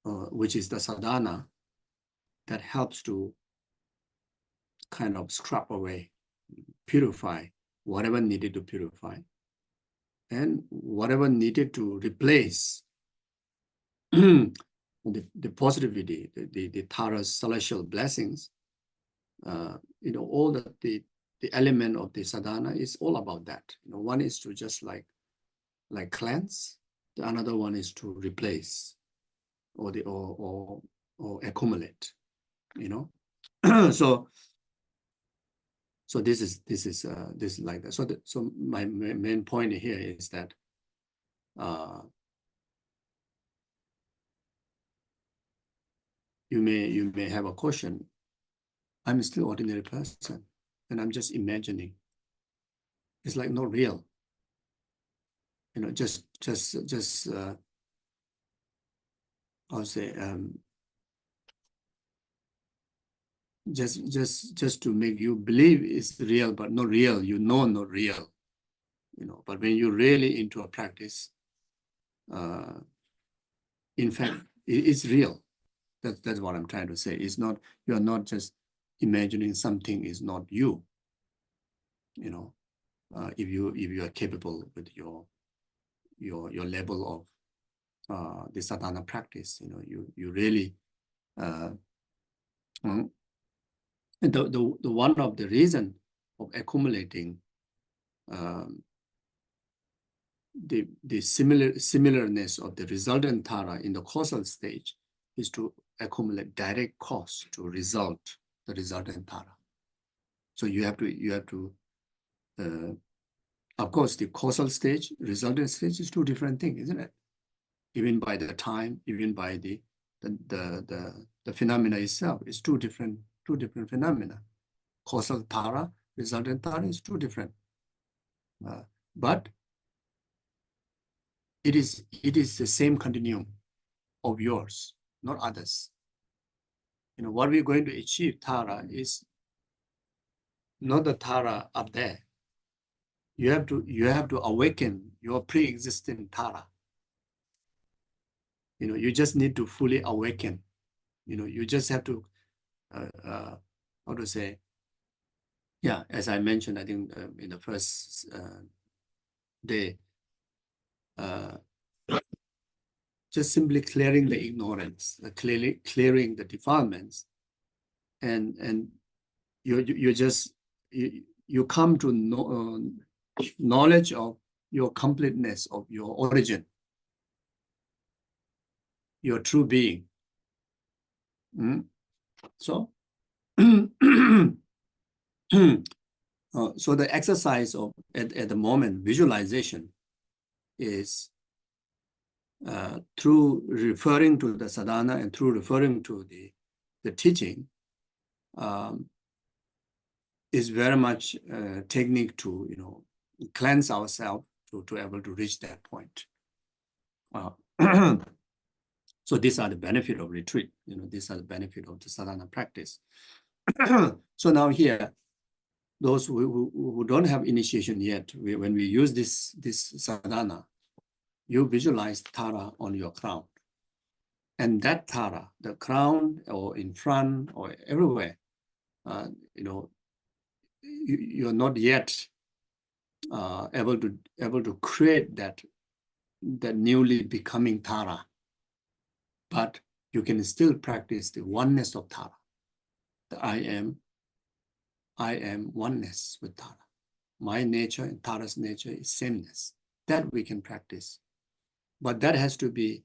[SPEAKER 2] which is the sadhana, that helps to kind of scrub away, purify whatever needed to purify, and whatever needed to replace the positivity, the Tara's celestial blessings. All the element of the sadhana is all about that. One is to just like cleanse, the another one is to replace or accumulate. So this is like that. So my main point here is that you may have a question. I'm still ordinary person, and I'm just imagining. It's like not real. Just I'll say just to make you believe it's real, but not real. Not real. But when you're really into a practice, in fact, it's real. That's what I'm trying to say. It's not, you're not just imagining something is not you. If you are capable with your level of the sadhana practice, you really the one of the reason of accumulating the similarness of the resultant Tara in the causal stage is to accumulate direct cause to the resultant Tara. So you have to of course, the causal stage, resultant stage is 2 different things, isn't it? Even by the time, even by the phenomena itself, is 2 different two different phenomena. Causal Tara, resultant Tara is two different. But it is the same continuum of yours, not others. You know, what we're going to achieve Tara is not the Tara up there. You have to awaken your pre-existing Tara. You know, you just need to fully awaken. You know, you just have to, how to say, yeah, as I mentioned, I think in the first day, just simply clearing the ignorance, clearing the defilements, and you come to knowledge of your completeness of your origin, your true being. So, so the exercise of at the moment visualization is through referring to the sadhana and through referring to the teaching, is very much technique to, you know, cleanse ourselves to able to reach that point. So these are the benefit of retreat. You know, these are the benefit of the sadhana practice. So now here, those who don't have initiation yet, when we use this sadhana, you visualize Tara on your crown. And that Tara, the crown or in front or everywhere, you know, you're not yet able to create that newly becoming Tara, but you can still practice the oneness of Tara. The I am oneness with Tara. My nature and Tara's nature is sameness. That we can practice. But that has to be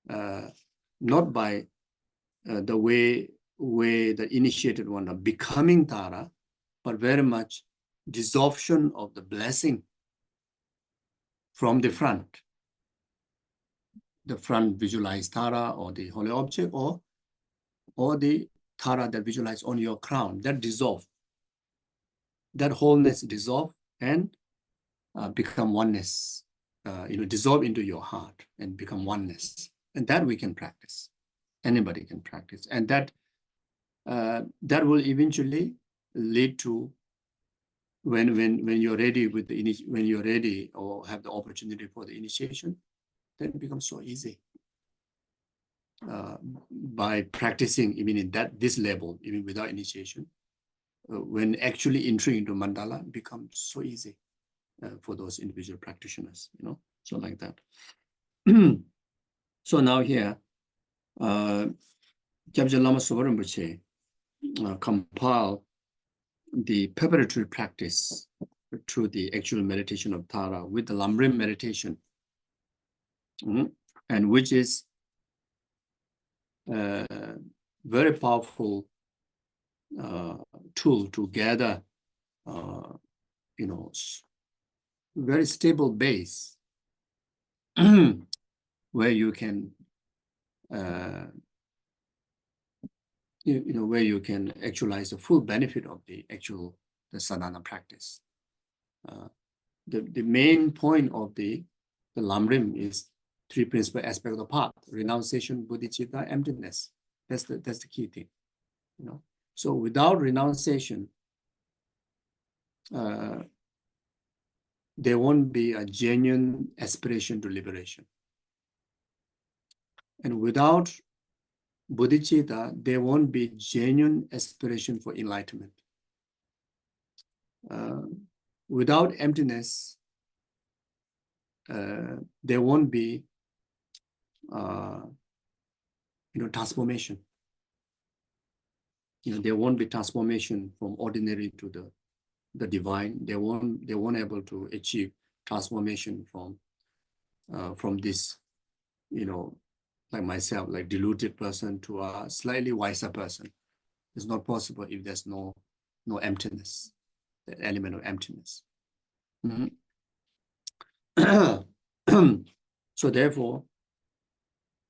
[SPEAKER 2] not by the way the initiated one are becoming Tara, but very much dissolving of the blessing from the front. The front visualized Tara or the holy object or the Tara that visualized on your crown, that dissolve. That wholeness dissolve and become oneness, you know, dissolve into your heart and become oneness. And that we can practice. Anybody can practice. And that will eventually lead to when you're ready with when you're ready or have the opportunity for the initiation, then it becomes so easy. By practicing even in this level, even without initiation, when actually entering into mandala, it becomes so easy for those individual practitioners, you know, so like that. So now here, Gyabje Lama Sopa Rinpoche compile the preparatory practice to the actual meditation of Tara with the Lamrim meditation, and which is very powerful tool to gather, you know, very stable base where you can, you know, where you can actualize the full benefit of the sadhana practice. The main point of the Lamrim is three principal aspects of the path: renunciation, bodhicitta, emptiness. That's the key thing, you know. So without renunciation, there won't be a genuine aspiration to liberation. And without bodhicitta, there won't be genuine aspiration for enlightenment. Without emptiness, there won't be, you know, transformation. You know, there won't be transformation from ordinary to the divine. They won't able to achieve transformation from this, you know, like myself, like deluded person to a slightly wiser person. It's not possible if there's no emptiness, that element of emptiness. So therefore,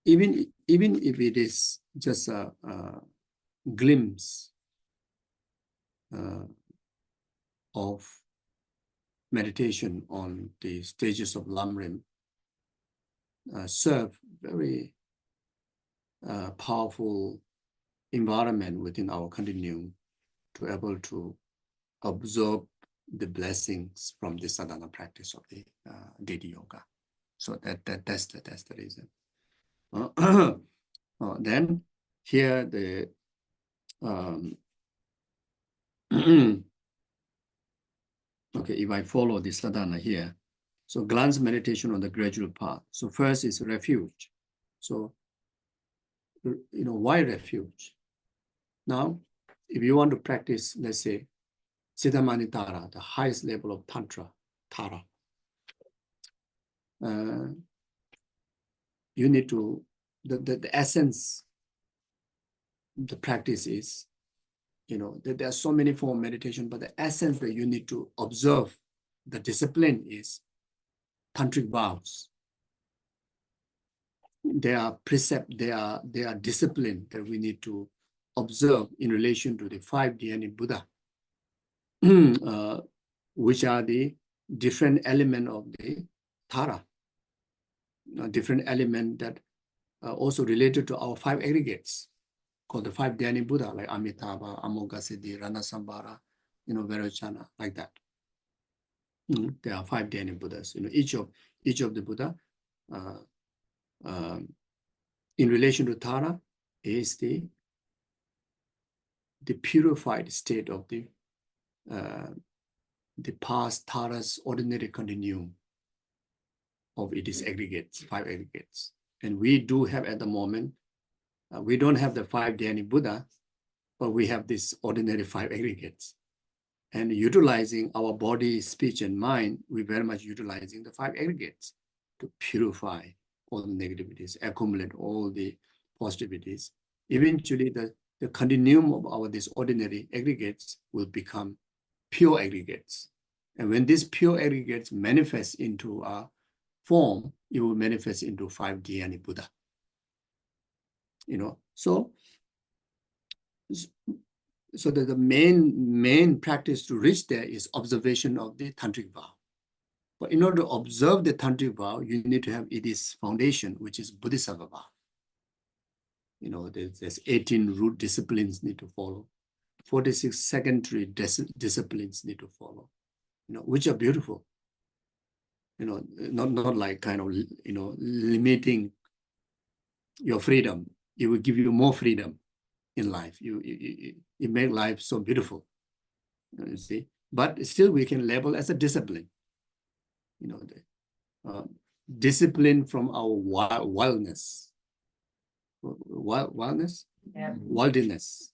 [SPEAKER 2] even if it is just a glimpse of meditation on the stages of Lamrim serve very powerful environment within our continuum to able to absorb the blessings from the sadhana practice of the daily yoga. So that's the reason. Then here the okay, if I follow the sadhana here, so glance meditation on the gradual path. So first is refuge. So why refuge? Now, if you want to practice, let's say, Siddhamani Tara, the highest level of Tantra, Tara, you need to, the essence, the practice is, there are so many forms of meditation, but the essence that you need to observe, the discipline is tantric vows. There are precepts, there are discipline that we need to observe in relation to the 5 dhyani Buddha, which are the different element of the Tara, different element that are also related to our 5 aggregates, called the 5 dhyani Buddha, like Amitabha, Amoghasiddhi, Ranasambhara, Vairocana, like that. There are 5 dhyani Buddhas. Each of the Buddha, in relation to Tara, is the purified state of the past Tara's ordinary continuum of its aggregates, 5 aggregates. And we do have at the moment, we don't have the 5 dhyani Buddha, but we have this ordinary 5 aggregates. And utilizing our body, speech, and mind, we're very much utilizing the 5 aggregates to purify all the negativities, accumulate all the positivities. Eventually, the continuum of these ordinary aggregates will become pure aggregates. And when these pure aggregates manifest into a form, it will manifest into 5 dhyani Buddha. So that the main practice to reach there is observation of the tantric vow. But in order to observe the tantric vow, you need to have its foundation, which is Bodhisattva vow. There's 18 root disciplines need to follow, 46 secondary disciplines need to follow, which are beautiful. Not like kind of, limiting your freedom. It will give you more freedom in life. It makes life so beautiful, you see. But still we can label as a discipline. Discipline from our wildness. Wildness?
[SPEAKER 3] Yeah.
[SPEAKER 2] Wildness.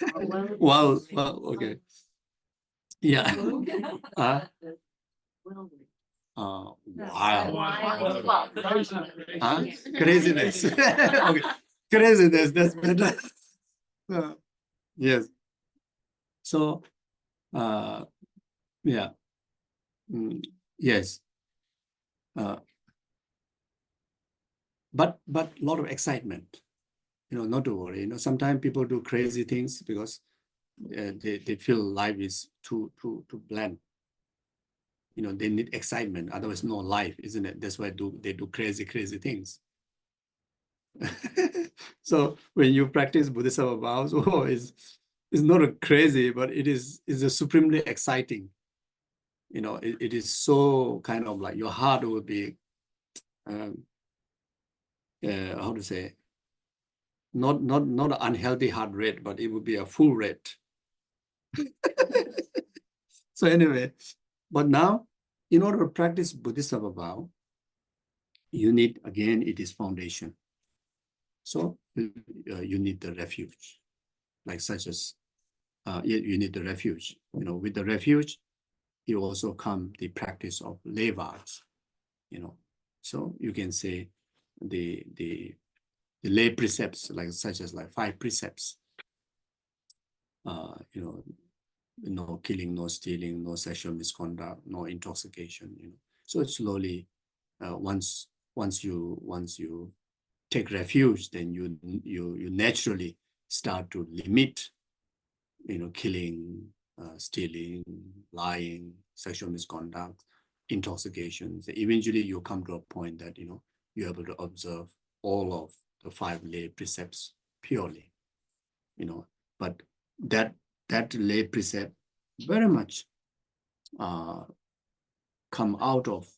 [SPEAKER 2] Okay. Yeah. Wow. Craziness. Okay. Craziness, that's better. Yes. So, yeah. Yes. But a lot of excitement, not to worry. Sometimes people do crazy things because they feel life is too bland. They need excitement, otherwise no life, isn't it? That's why they do crazy things. So when you practice Bodhisattva vows, it's not a crazy, but it's a supremely exciting. It is so kind of like your heart will be, how to say, not an unhealthy heart rate, but it would be a full rate. So anyway, but now, in order to practice Bodhisattva vow, you need, again, it is foundation. So you need the refuge, like such as, you need the refuge. With the refuge, it also come the practice of lay vows. So you can say the lay precepts, like such as like 5 precepts. No killing, no stealing, no sexual misconduct, no intoxication. So slowly, once you take refuge, then you naturally start to limit killing, stealing, lying, sexual misconduct, intoxications. Eventually, you come to a point that you're able to observe all of the 5 lay precepts purely. But that lay precept very much come out of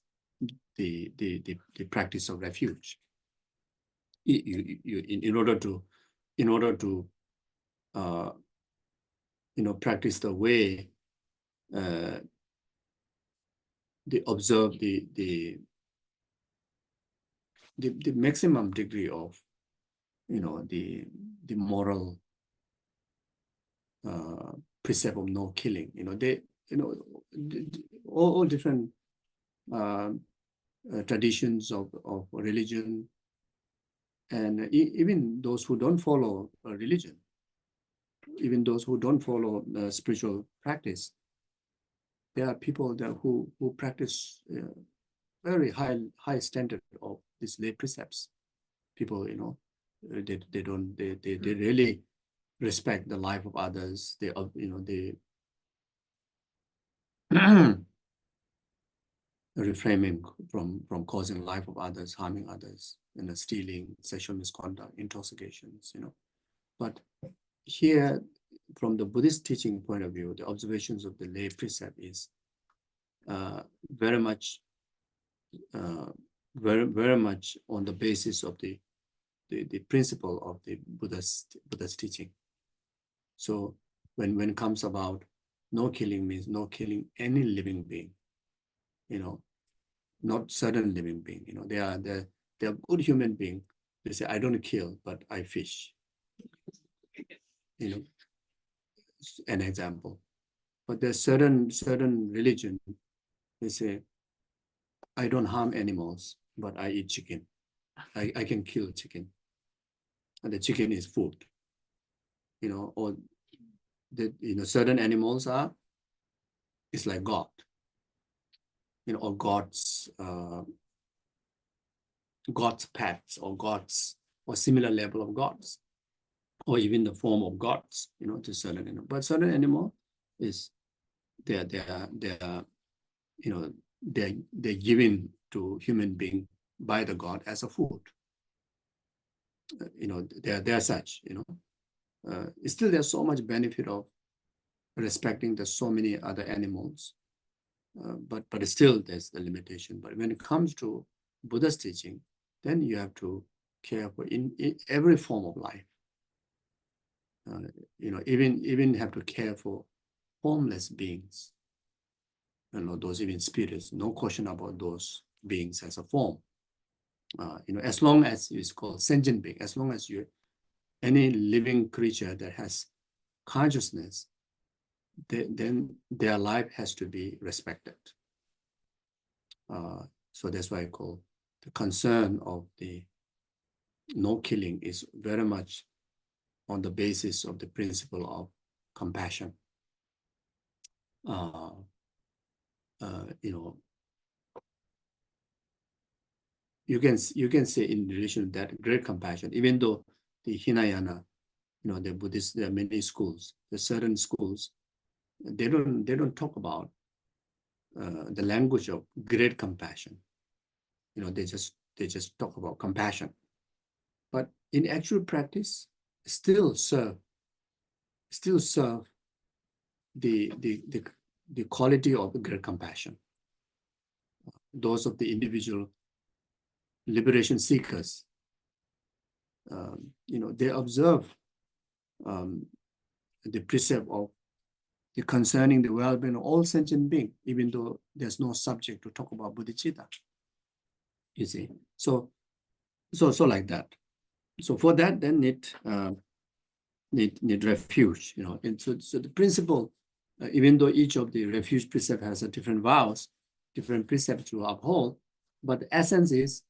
[SPEAKER 2] the practice of refuge. In order to practice the way, they observe the maximum degree of the moral precept of no killing. All different traditions of religion, and even those who don't follow religion, even those who don't follow spiritual practice, there are people there who practice very high standard of these lay precepts. People, they really respect the life of others. They refraining from causing life of others, harming others, stealing, sexual misconduct, intoxications. But here, from the Buddhist teaching point of view, the observations of the lay precept is very much on the basis of the principle of the Buddha's teaching. So when it comes about no killing, means no killing any living being, not certain living being. They are good human being. They say, I don't kill, but I fish. An example. But there's certain religion, they say, I don't harm animals, but I eat chicken. I can kill chicken. And the chicken is food. Or certain animals it's like God. Or God's pets, or God's, or similar level of gods, or even the form of gods, to certain animal. But certain animal is they're given to human being by the God as a food. They're such. Still, there's so much benefit of respecting the so many other animals, but still there's the limitation. But when it comes to Buddha's teaching, then you have to care for in every form of life. Even have to care for formless beings. Those even spirits. No question about those beings as a form. As long as it's called sentient being, as long as any living creature that has consciousness, then their life has to be respected. So that's why I call the concern of the no killing is very much on the basis of the principle of compassion. You can say in relation to that great compassion, even though the Hinayana, the Buddhist, there are many schools, there are certain schools, they don't talk about the language of great compassion. They just talk about compassion. But in actual practice, still serve the quality of great compassion. Those of the individual liberation seekers, they observe the precept of the concerning the well-being of all sentient beings, even though there's no subject to talk about bodhicitta. You see, so like that. So for that, then need refuge. And so the principle, even though each of the refuge precept has a different vows, different precepts to uphold, but the essence is,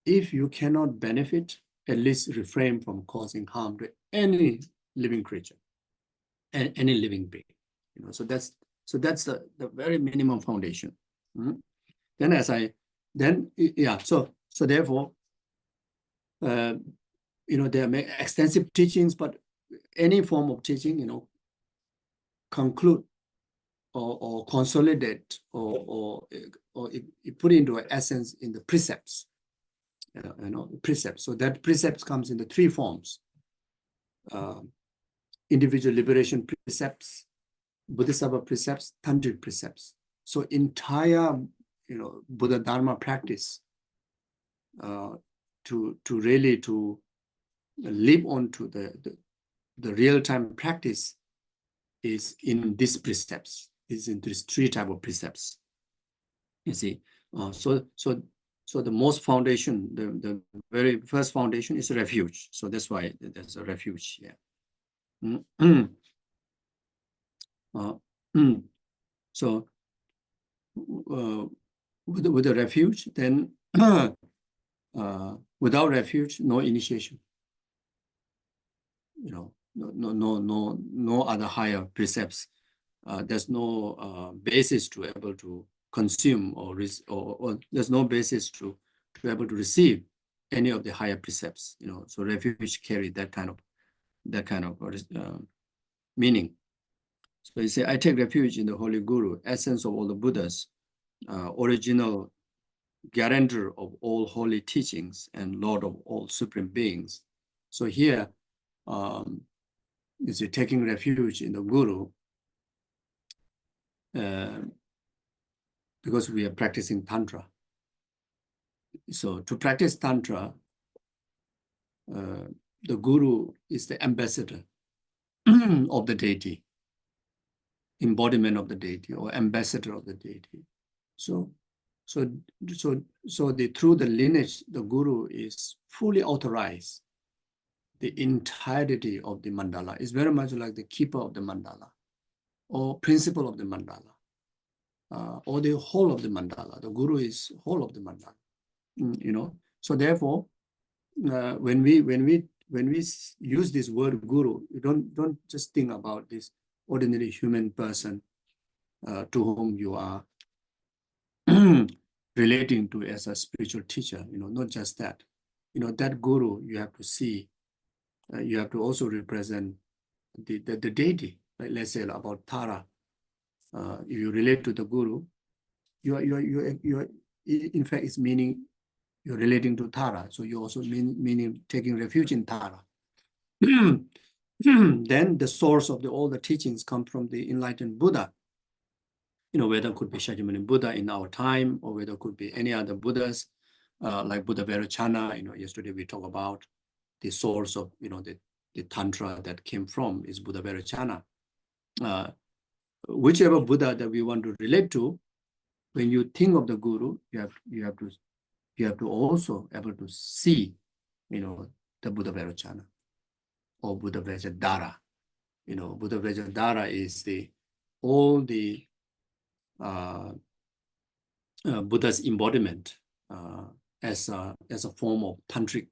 [SPEAKER 2] if you cannot benefit, at least refrain from causing harm to any living creature, and any living being. So that's the very minimum foundation. Then so therefore, there are extensive teachings, but any form of teaching, conclude or consolidate or it put into essence in the precepts, precepts. So that precepts comes in the three forms: individual liberation precepts, Bodhisattva precepts, tantric precepts. So entire, Buddha Dharma practice to really to live on to the real-time practice is in these precepts, is in these three type of precepts. You see, so the most foundation, the very first foundation is a refuge. So that's why there's a refuge here. So with the refuge, then without refuge, no initiation. No other higher precepts. There's no basis to able to consume or there's no basis to be able to receive any of the higher precepts. So refuge carry that kind of meaning. So you say, I take refuge in the Holy Guru, essence of all the Buddhas, original guarantor of all holy teachings and Lord of all supreme beings. So here, is taking refuge in the Guru, because we are practicing Tantra. So to practice Tantra, the Guru is the ambassador of the deity, embodiment of the deity or ambassador of the deity. So through the lineage, the Guru is fully authorized. The entirety of the mandala is very much like the keeper of the mandala or principle of the mandala. Or the whole of the mandala. The Guru is whole of the mandala. So therefore, when we use this word Guru, you don't just think about this ordinary human person to whom you are relating to as a spiritual teacher. Not just that. That Guru you have to see. You have to also represent the deity. Right? Let's say about Tara. If you relate to the Guru, you are in fact it's meaning you're relating to Tara. So you also meaning taking refuge in Tara. Then the source of all the teachings come from the enlightened Buddha. Whether it could be Shakyamuni Buddha in our time, or whether it could be any other Buddhas, like Buddha Vairocana. Yesterday we talked about the source of the Tantra that came from is Buddha Vairocana. Whichever Buddha that we want to relate to, when you think of the Guru, you have to also able to see, the Buddha Vairocana or Buddha Vajradhara. Buddha Vajradhara is all the Buddha's embodiment as a form of tantric,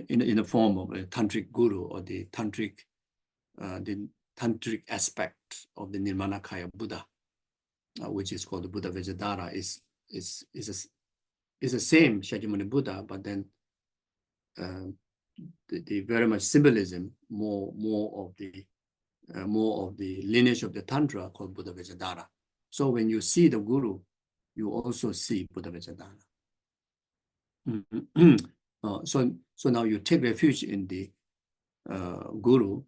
[SPEAKER 2] in the form of a tantric guru or the tantric aspect of the Nirmanakaya Buddha, which is called the Buddha Vajradhara, is the same Shakyamuni Buddha, but then the very much symbolism, more of the lineage of the Tantra called Buddha Vajradhara. So when you see the Guru, you also see Buddha Vajradhara. So now you take refuge in the Guru.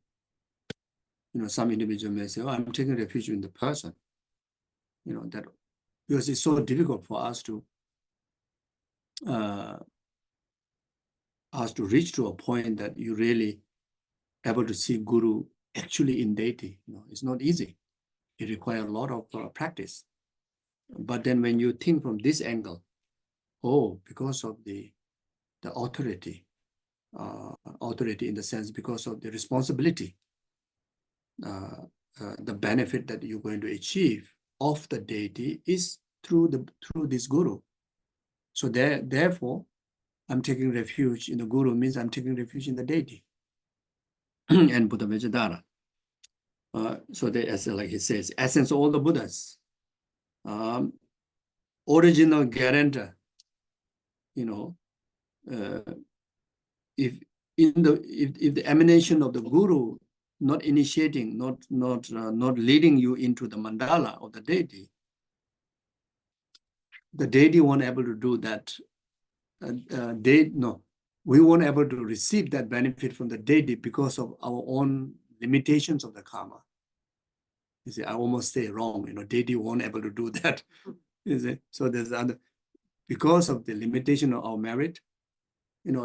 [SPEAKER 2] Some individual may say, "Oh, I'm taking refuge in the person." That because it's so difficult for us to reach to a point that you really able to see Guru actually in deity. It's not easy. It requires a lot of practice. But then when you think from this angle, because of the authority in the sense because of the responsibility, the benefit that you're going to achieve of the deity is through this Guru. So therefore, I'm taking refuge in the Guru means I'm taking refuge in the deity and Buddha Vajradhara. So as like he says, essence of all the Buddhas, original guarantor. If the emanation of the Guru not initiating, not leading you into the mandala of the deity, the deity won't able to do that. We won't able to receive that benefit from the deity because of our own limitations of the karma. You see, I almost say wrong, deity won't able to do that. You see? So there's other, because of the limitation of our merit,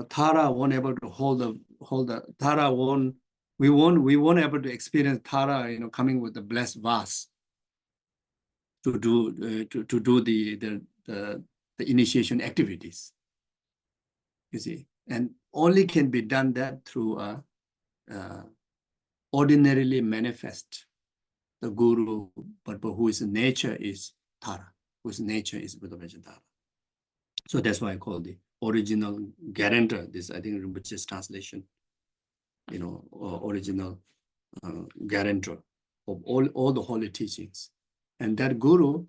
[SPEAKER 2] Tara won't able to hold the Tara won't, we won't able to experience Tara, coming with the blessed vase to do the initiation activities. You see, and only can be done that through a ordinarily manifest the guru, but whose nature is Tara, whose nature is Buddha Vajradhara. So that's why I call the original guarantor. This, I think, Rinpoche's translation, original guarantor of all the holy teachings. And that guru,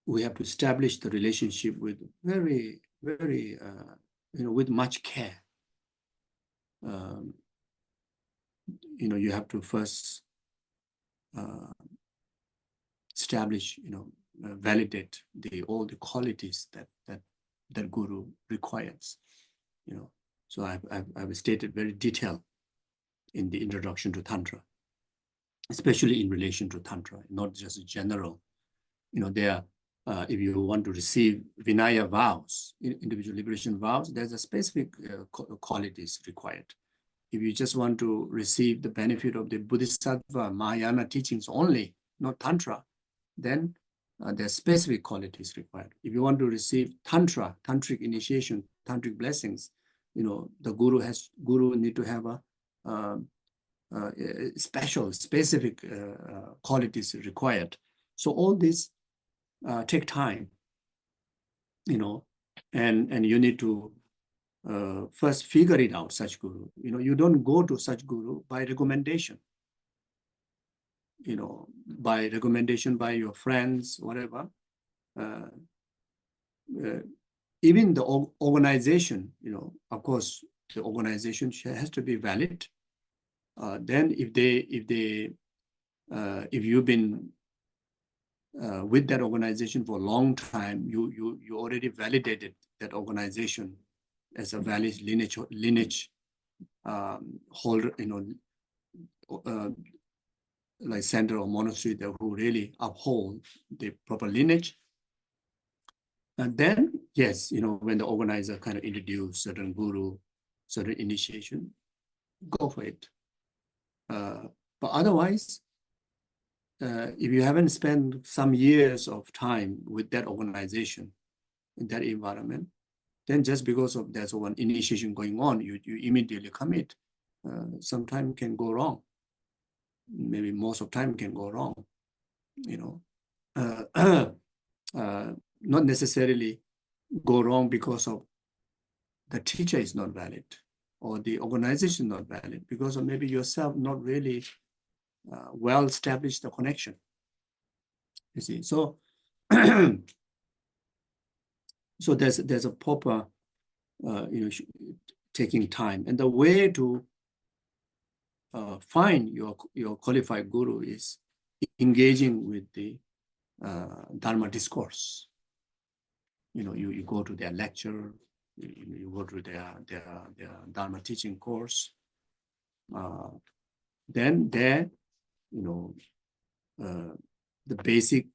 [SPEAKER 2] we have to establish the relationship with very, very, with much care. You have to first establish, validate all the qualities that guru requires. So I've stated very detailed in the introduction to Tantra, especially in relation to Tantra, not just general. There, if you want to receive Vinaya vows, individual liberation vows, there's a specific qualities required. If you just want to receive the benefit of the Bodhisattva Mahayana teachings only, not Tantra, then there's specific qualities required. If you want to receive Tantra, Tantric initiation, Tantric blessings, the guru need to have a special, specific qualities required. So all this take time, and you need to first figure it out, such guru. You don't go to such guru by recommendation, by recommendation by your friends, whatever. Even the organization, of course, the organization has to be valid. Then if you've been with that organization for a long time, you already validated that organization as a valid lineage holder, like center or monastery that who really uphold the proper lineage. And then, yes, when the organizer kind of introduce certain guru, certain initiation, go for it. But otherwise, if you haven't spent some years of time with that organization, in that environment, then just because of there's one initiation going on, you immediately commit. Sometimes can go wrong. Maybe most of time can go wrong. Not necessarily go wrong because of the teacher is not valid or the organization not valid, because of maybe yourself not really well established the connection. You see, so so there's a proper taking time, and the way to find your qualified guru is engaging with the Dharma discourse. You go to their lecture, you go to their Dharma teaching course. Then there, the basic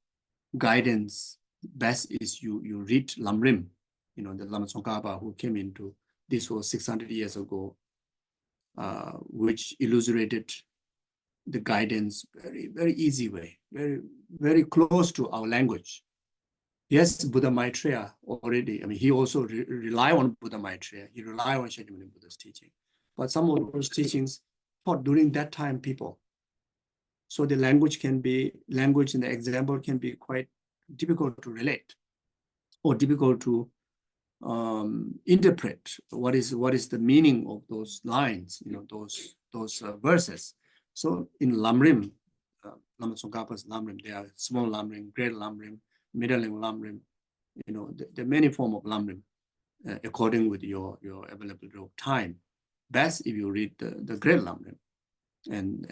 [SPEAKER 2] guidance best is you read Lamrim, the Lama Tsongkhapa who came into this was 600 years ago, which illustrated the guidance very, very easy way, very, very close to our language. Yes, Buddha Maitreya already, he also rely on Buddha Maitreya, he rely on Shakyamuni Buddha's teaching, but some of those teachings taught during that time people. So the language and the example can be quite difficult to relate or difficult to interpret what is the meaning of those lines, those verses. So in Lamrim, Lama Tsongkhapa's Lamrim, there are small Lamrim, great Lamrim, middling Lamrim, there are many forms of Lamrim. according with your availability of time. Best if you read the Great Lamrim and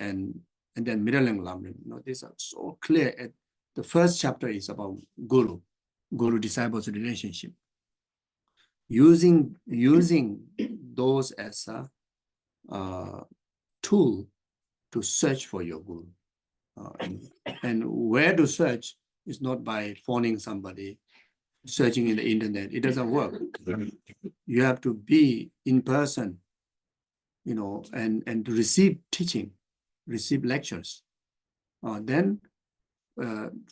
[SPEAKER 2] then Middle Lamrim. These are so clear. The first chapter is about guru disciples relationship. Using those as a tool to search for your guru. And where to search is not by phoning somebody, searching in the internet. It doesn't work. You have to be in person, and to receive teaching, receive lectures. Then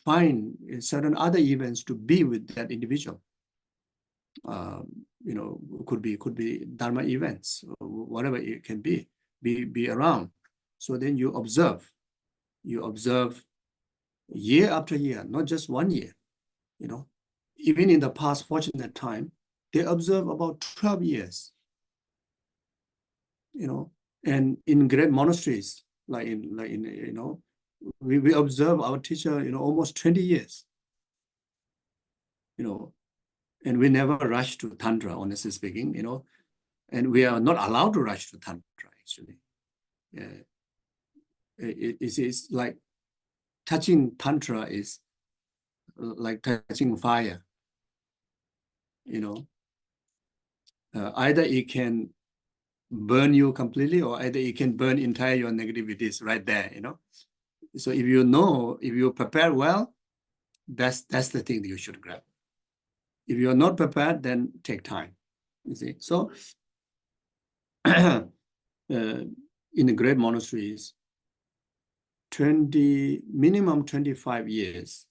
[SPEAKER 2] find certain other events to be with that individual. Could be Dharma events, or whatever it can be around. So then you observe year after year, not just 1 year. Even in the past fortunate time, they observe about 12 years. And in great monasteries, we observe our teacher, almost 20 years. And we never rush to Tantra, honestly speaking, and we are not allowed to rush to Tantra, actually. It's like touching Tantra is like touching fire, either it can burn you completely, or either it can burn entire your negativities right there, So if you prepare well, that's the thing that you should grab. If you're not prepared, then take time, you see. So in the great monasteries, minimum 25 years.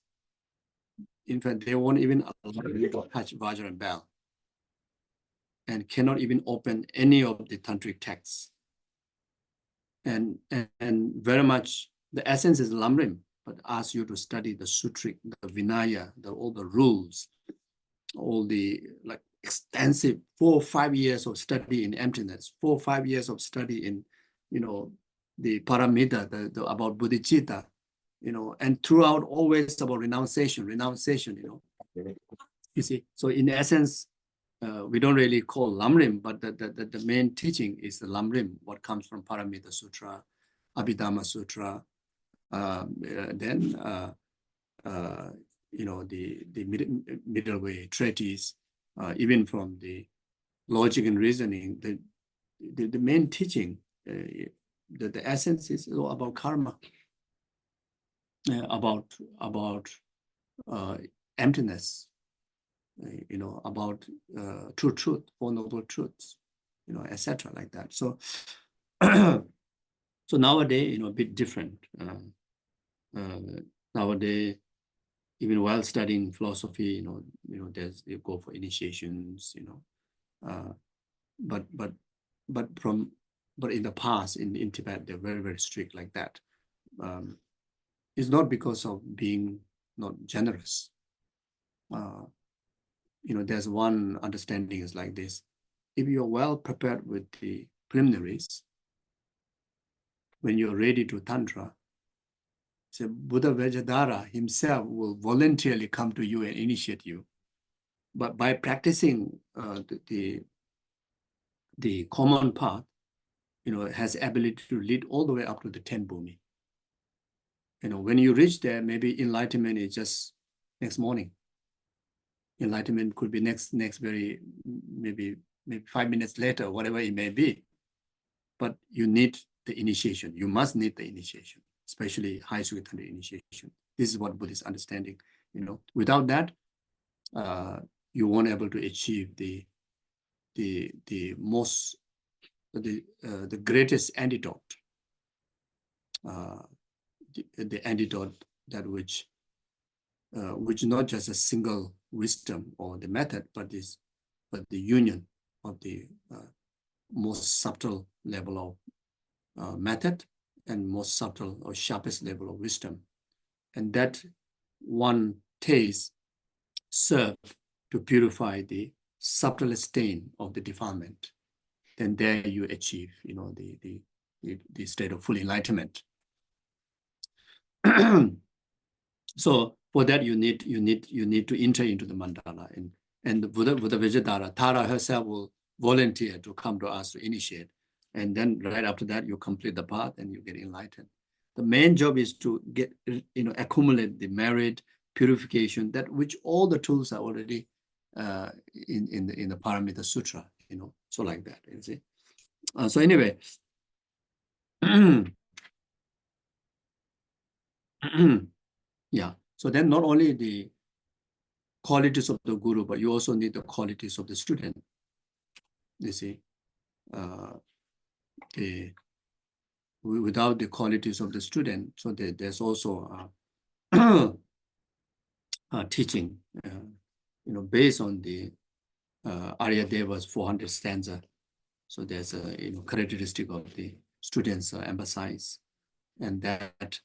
[SPEAKER 2] In fact, they won't even allow you to touch Vajra bell, and cannot even open any of the tantric texts. And very much the essence is Lamrim, but ask you to study the Sutric, the Vinaya, all the rules, all the extensive 4 or 5 years of study in emptiness, 4 or 5 years of study in, the paramita, about bodhicitta, and throughout always about renunciation, You see, so in essence, we don't really call Lamrim, but the main teaching is the Lamrim, what comes from Paramita Sutra, Abhidhamma Sutra, then the middle way treatise, even from the logic and reasoning, the main teaching, the essence is about karma, about emptiness, about true truth, Four Noble Truths, etc. like that. So, so nowadays, a bit different. Nowadays, even while studying philosophy, you go for initiations, but in the past in Tibet, they're very, very strict like that. It's not because of being not generous. There's one understanding is like this: if you're well prepared with the preliminaries, when you're ready to Tantra, so Buddha Vajradhara himself will voluntarily come to you and initiate you. But by practicing the common path, has ability to lead all the way up to the 10 bhumi. When you reach there, maybe enlightenment is just next morning. Enlightenment could be next very maybe 5 minutes later, whatever it may be. But you need the initiation. You must need the initiation, especially high Sukhitanda initiation. This is what Buddhist understanding. Without that, you won't able to achieve the greatest antidote. The antidote that which not just a single wisdom or the method, but the union of the most subtle level of method and most subtle or sharpest level of wisdom. And that one taste serve to purify the subtlest stain of the defilement. Then there you achieve, the state of full enlightenment. So for that you need to enter into the mandala, and And the Buddha Vijayadhara, Tara herself will volunteer to come to us to initiate. And then right after that, you complete the path and you get enlightened. The main job is to get, accumulate the merit, purification, that which all the tools are already in the Paramita Sutra, so like that, you see. So anyway, yeah. So then not only the qualities of the guru, but you also need the qualities of the student. You see, without the qualities of the student, so there's also teaching, based on the Arya Deva's 400 stanza. So there's a characteristic of the students emphasize, and that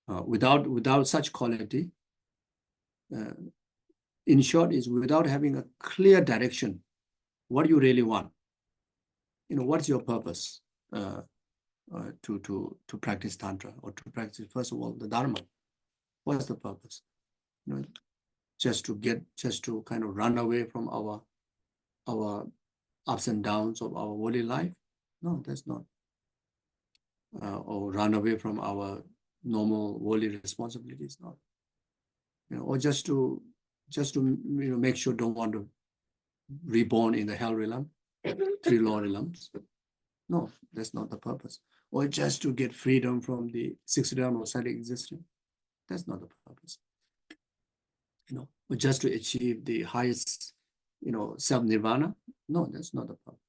[SPEAKER 2] without such quality, in short, is without having a clear direction, what you really want. What's your purpose to practice Tantra, or to practice, first of all, the Dharma? What's the purpose? Just to kind of run away from our ups and downs of our worldly life? No, that's not. Or run away from our normal worldly responsibilities? Not. Or just to make sure don't want to reborn in the hell realm, 3 law realms. No, that's not the purpose. Or just to get freedom from the 6 realm of psychic existence. That's not the purpose. Or just to achieve the highest, self-nirvana. No, that's not the purpose.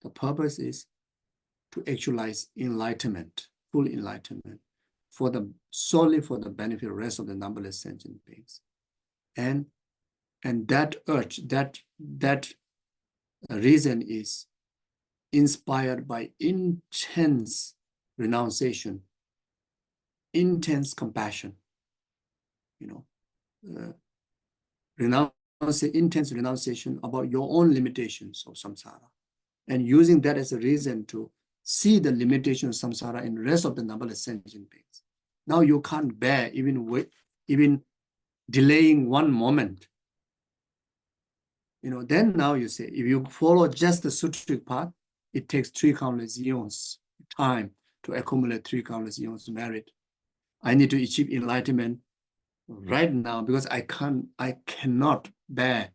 [SPEAKER 2] The purpose is to actualize enlightenment, full enlightenment, solely for the benefit of the rest of the numberless sentient beings. And that urge, that reason is inspired by intense renunciation, intense compassion, intense renunciation about your own limitations of samsara, and using that as a reason to see the limitation of samsara in the rest of the numberless sentient beings. Now you can't bear even delaying one moment. Then now you say, if you follow just the sutric path, it takes 3 countless eons time to accumulate 3 countless eons merit. I need to achieve enlightenment right now because I cannot bear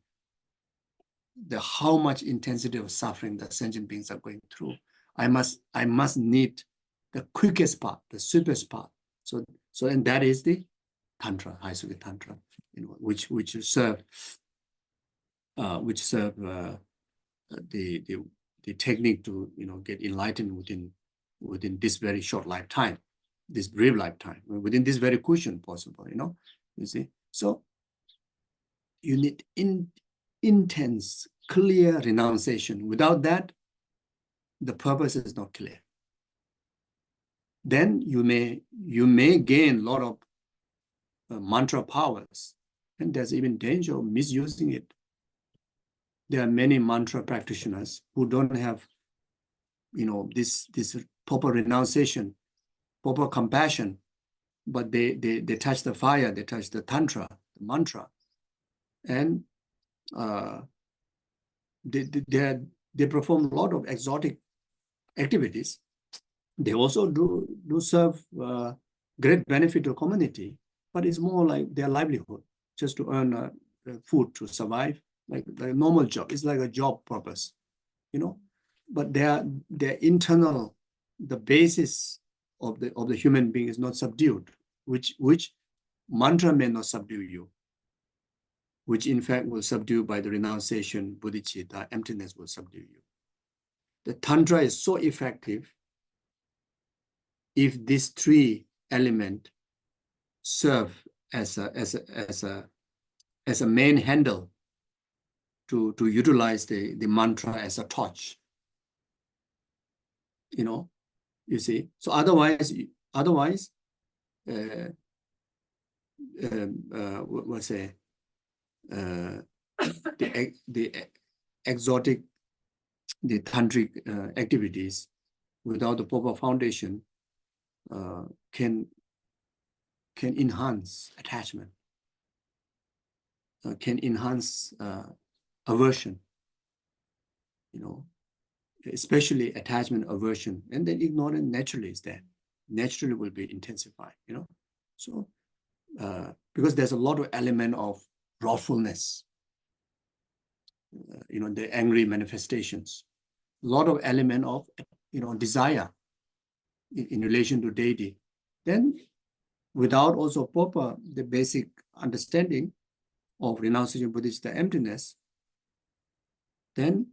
[SPEAKER 2] how much intensity of suffering that sentient beings are going through. I must need the quickest path, the swiftest path. And that is the Tantra, High Sukhi Tantra, which serve the technique to get enlightened within this very short lifetime, this brief lifetime, within this very cushion possible. You see. So you need intense, clear renunciation. Without that, the purpose is not clear. Then you may gain a lot of mantra powers, and there's even danger of misusing it. There are many mantra practitioners who don't have, this proper renunciation, proper compassion, but they touch the fire, they touch the tantra, the mantra, and they perform a lot of exotic activities. They also do serve great benefit to the community, but it's more like their livelihood, just to earn food to survive, like the normal job. It's like a job purpose, But their internal, the basis of the human being is not subdued, which mantra may not subdue you, which in fact will subdue by the renunciation, bodhicitta, emptiness will subdue you. The Tantra is so effective if these 3 elements serve as a main handle to utilize the mantra as a torch. You see. So otherwise, we'll say the exotic, the tantric activities without the proper foundation can enhance attachment. can enhance aversion, especially attachment aversion, and then ignorance naturally is there, naturally will be intensified, So because there's a lot of element of wrathfulness, the angry manifestations, a lot of element of, desire in relation to deity. Then without also proper, the basic understanding of renunciation Buddhist emptiness, then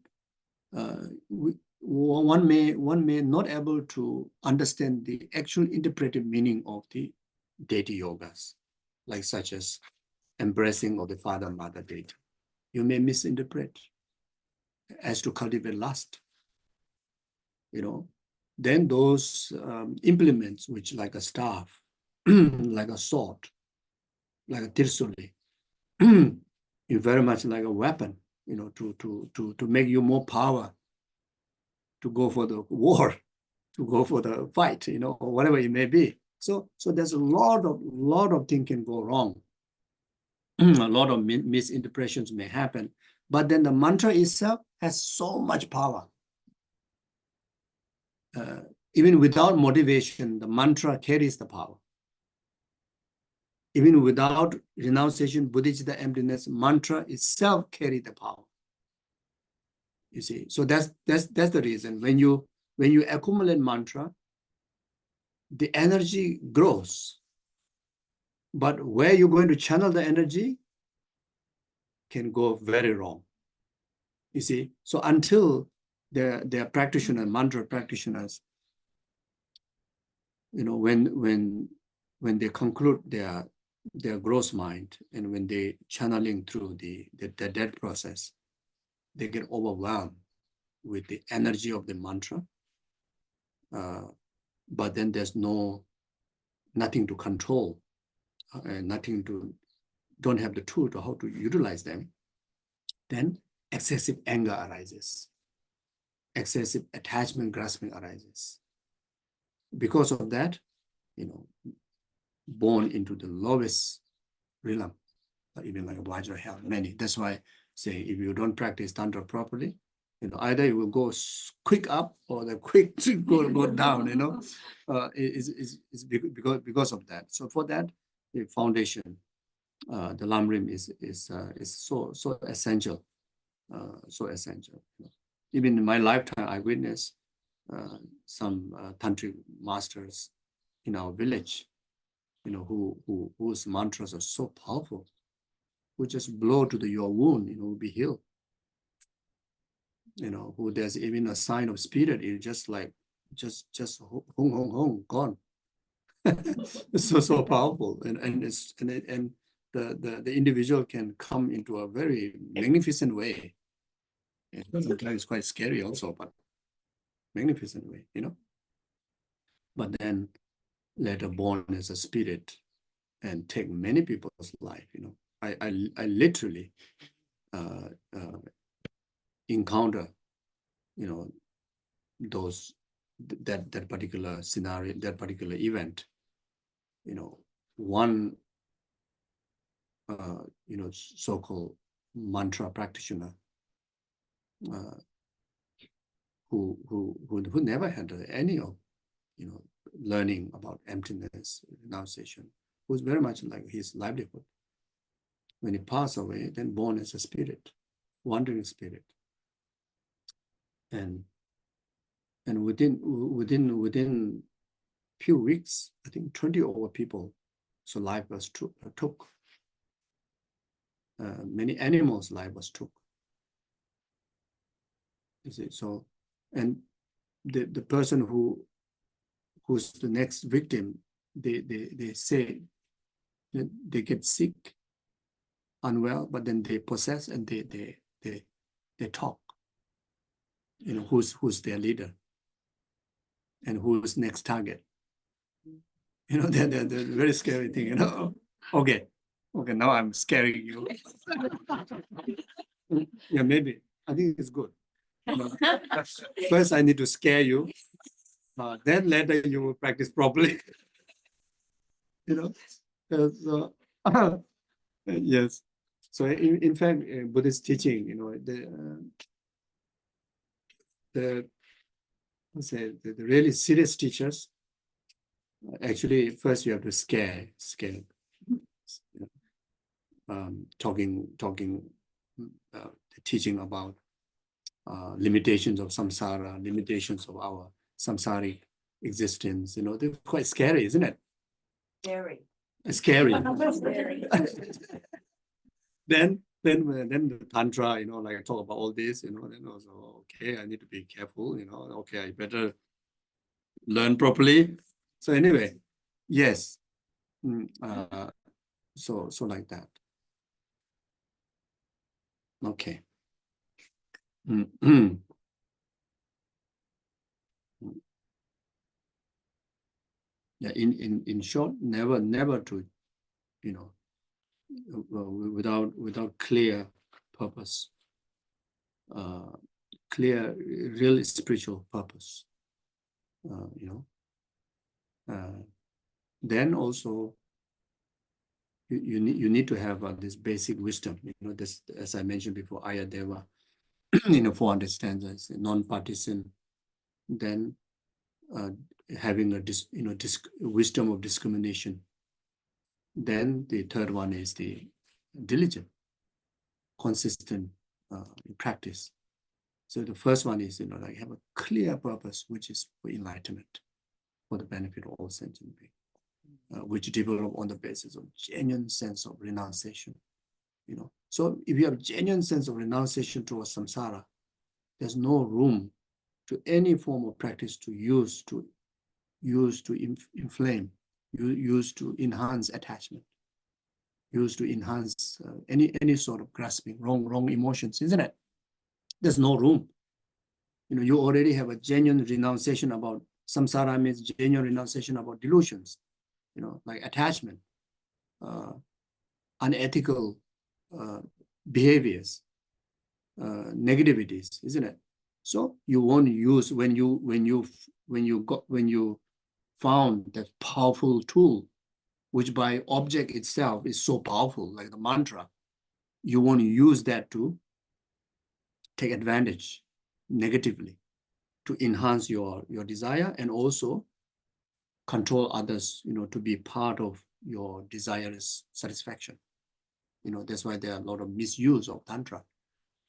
[SPEAKER 2] one may not able to understand the actual interpretive meaning of the deity yogas, like such as embracing of the father mother deity. You may misinterpret as to cultivate lust. Then those implements, which like a staff, like a sword, like a tirsuli, is very much like a weapon, to make you more power to go for the war, to go for the fight, or whatever it may be. So there's a lot of things can go wrong. A lot of misinterpretations may happen, but then the mantra itself has so much power. Even without motivation, the mantra carries the power. Even without renunciation, Buddhist emptiness, mantra itself carries the power. You see, so that's the reason. When you accumulate mantra, the energy grows. But where you're going to channel the energy can go very wrong. You see, so until they're practitioners, mantra practitioners, when they conclude their gross mind, and when they channeling through the dead process, they get overwhelmed with the energy of the mantra. But then there's nothing to control, and don't have the tool to how to utilize them. Then excessive anger arises. Excessive attachment, grasping arises. Because of that, born into the lowest realm, even like Vajra hell, many. That's why say if you don't practice Tantra properly, either it will go quick up or the quick go down, it's because of that. So for that, the foundation, the Lamrim is so essential, so essential. Even in my lifetime, I witnessed some tantric masters in our village, whose mantras are so powerful, who just blow to your wound, will be healed. Who there's even a sign of spirit, it's just like just hong hong hong gone. so powerful, and the individual can come into a very magnificent way. And sometimes it's quite scary also, but magnificent way, But then later born as a spirit and take many people's life, I literally encounter, that particular scenario, that particular event. One so-called mantra practitioner who never had any of learning about emptiness, renunciation, who's very much like his livelihood. When he passed away, then born as a spirit, wandering spirit, and within few weeks, I think 20 over people, so life was took. Many animals' life was took. You see, so, and the person who's the next victim, they say that they get sick, unwell, but then they possess and they talk. Who's their leader and who's next target. They're very scary thing. Okay, now I'm scaring you. Yeah, maybe. I think it's good. First, I need to scare you. Then later you will practice properly. So, yes. So in fact, Buddhist teaching, let's say the really serious teachers, actually first you have to scare, talking, teaching about limitations of samsara, limitations of our samsaric existence. They're quite scary, isn't it?
[SPEAKER 3] Very.
[SPEAKER 2] Scary.
[SPEAKER 3] Very.
[SPEAKER 2] Then the tantra, like talk about all this, then also, okay, I need to be careful, okay, I better learn properly. So anyway, yes. So like that. Okay. Yeah, in short, never to, without clear purpose, clear, real spiritual purpose, then also you need to have this basic wisdom, this, as I mentioned before, Ayadeva, 400 stanzas, non-partisan, then having a wisdom of discrimination. Then the third one is the diligent, consistent practice. So the first one is, like have a clear purpose, which is for enlightenment, for the benefit of all sentient beings, which develop on the basis of genuine sense of renunciation. So if you have genuine sense of renunciation towards samsara, there's no room to any form of practice to use to inflame, use to enhance attachment, use to enhance any sort of grasping, wrong emotions, isn't it? There's no room. You already have a genuine renunciation about samsara, means genuine renunciation about delusions, like attachment, unethical behaviors, negativities, isn't it? So you won't use when you found that powerful tool, which by object itself is so powerful, like the mantra, you won't use that to take advantage negatively, to enhance your desire and also control others, to be part of your desirous satisfaction. That's why there are a lot of misuse of tantra,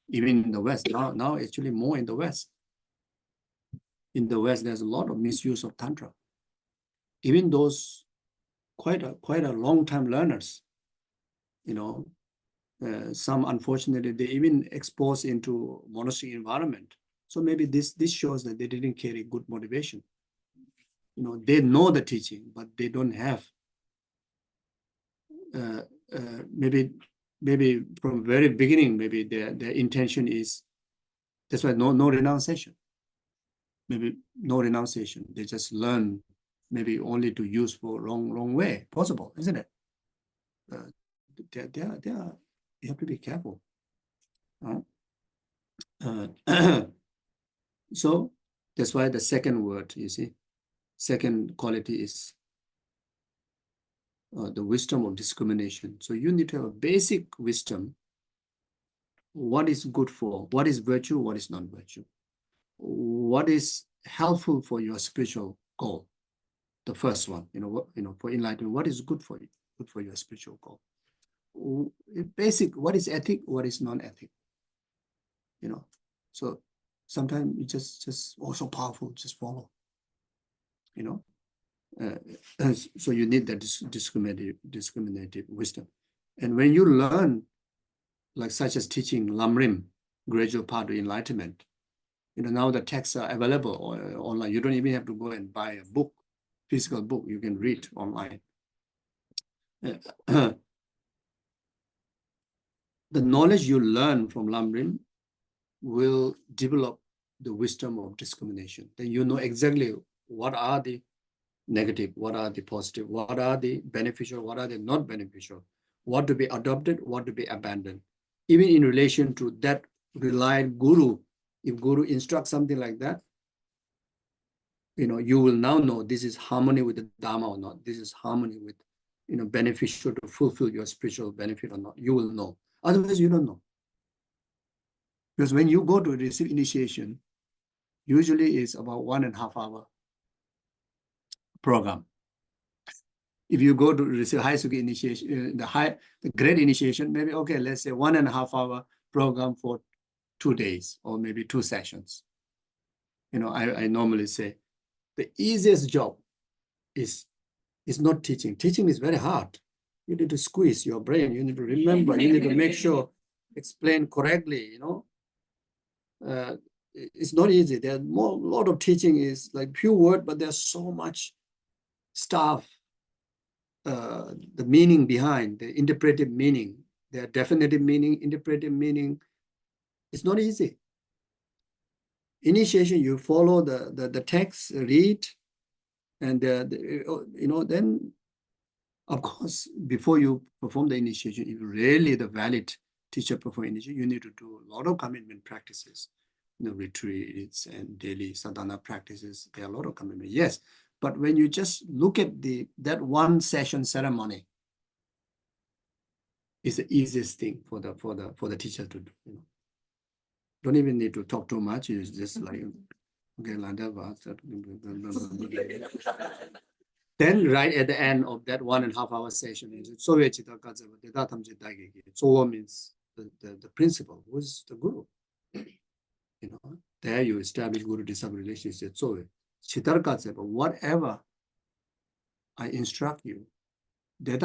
[SPEAKER 2] even in the West. Now actually more in the West. In the West, there's a lot of misuse of tantra. Even those quite a long-time learners, some unfortunately they even exposed into monastery environment. So maybe this shows that they didn't carry good motivation. They know the teaching, but they don't have maybe from very beginning, maybe their intention is, that's why no renunciation. Maybe no renunciation. They just learn maybe only to use for wrong way, possible, isn't it? You have to be careful. So that's why the second word, you see, second quality is the wisdom of discrimination. So you need to have a basic wisdom. What is good for, what is virtue, what is non-virtue? What is helpful for your spiritual goal? The first one, for enlightenment, what is good for you, good for your spiritual goal? Basic, what is ethic, what is non-ethic? So sometimes you just also powerful, just follow, so you need that discriminative wisdom. And when you learn, like such as teaching Lamrim, gradual path to enlightenment, now the texts are available online. You don't even have to go and buy a book, physical book. You can read online. The knowledge you learn from Lamrim will develop the wisdom of discrimination. Then you know exactly what are the negative, what are the positive, what are the beneficial, what are the not beneficial, what to be adopted, what to be abandoned. Even in relation to that relied guru, if guru instructs something like that, you will now know this is harmony with the Dharma or not. This is harmony with, beneficial to fulfill your spiritual benefit or not. You will know. Otherwise, you don't know. Because when you go to receive initiation, usually it's about 1.5 hour program. If you go to receive high Suki initiation, the great initiation, maybe, okay, let's say 1.5 hour program for 2 days or maybe 2 sessions. You know, I normally say the easiest job is not teaching. Teaching is very hard. You need to squeeze your brain. You need to remember. You need to make sure explain correctly. You know, it's not easy. There's a lot of teaching is like pure word, but there's so much stuff. The meaning behind the interpretive meaning, the definitive meaning, interpretive meaning. It's not easy. Initiation, you follow the text, read, and you know, then of course, before you perform the initiation, if really the valid teacher perform initiation, you need to do a lot of commitment practices, you know, retreats and daily sadhana practices. There are a lot of commitment, yes. But when you just look at that one session ceremony, it's the easiest thing for the teacher to do. You know, don't even need to talk too much. It's just like, okay, like that. Then right at the end of that 1.5 hour session is Zopa means the principal, who is the guru. You know, there you establish guru disciple relationship. So whatever I instruct you, you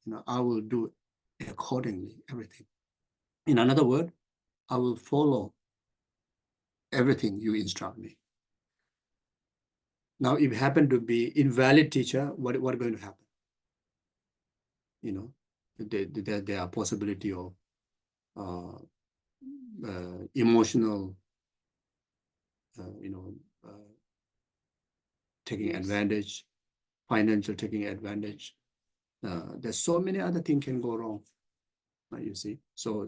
[SPEAKER 2] know, I will do accordingly, everything. In another word, I will follow everything you instruct me. Now, if you happen to be invalid teacher, what going to happen? You know, there are possibility of emotional, you know, taking advantage, financial taking advantage. There's so many other things can go wrong. You see, so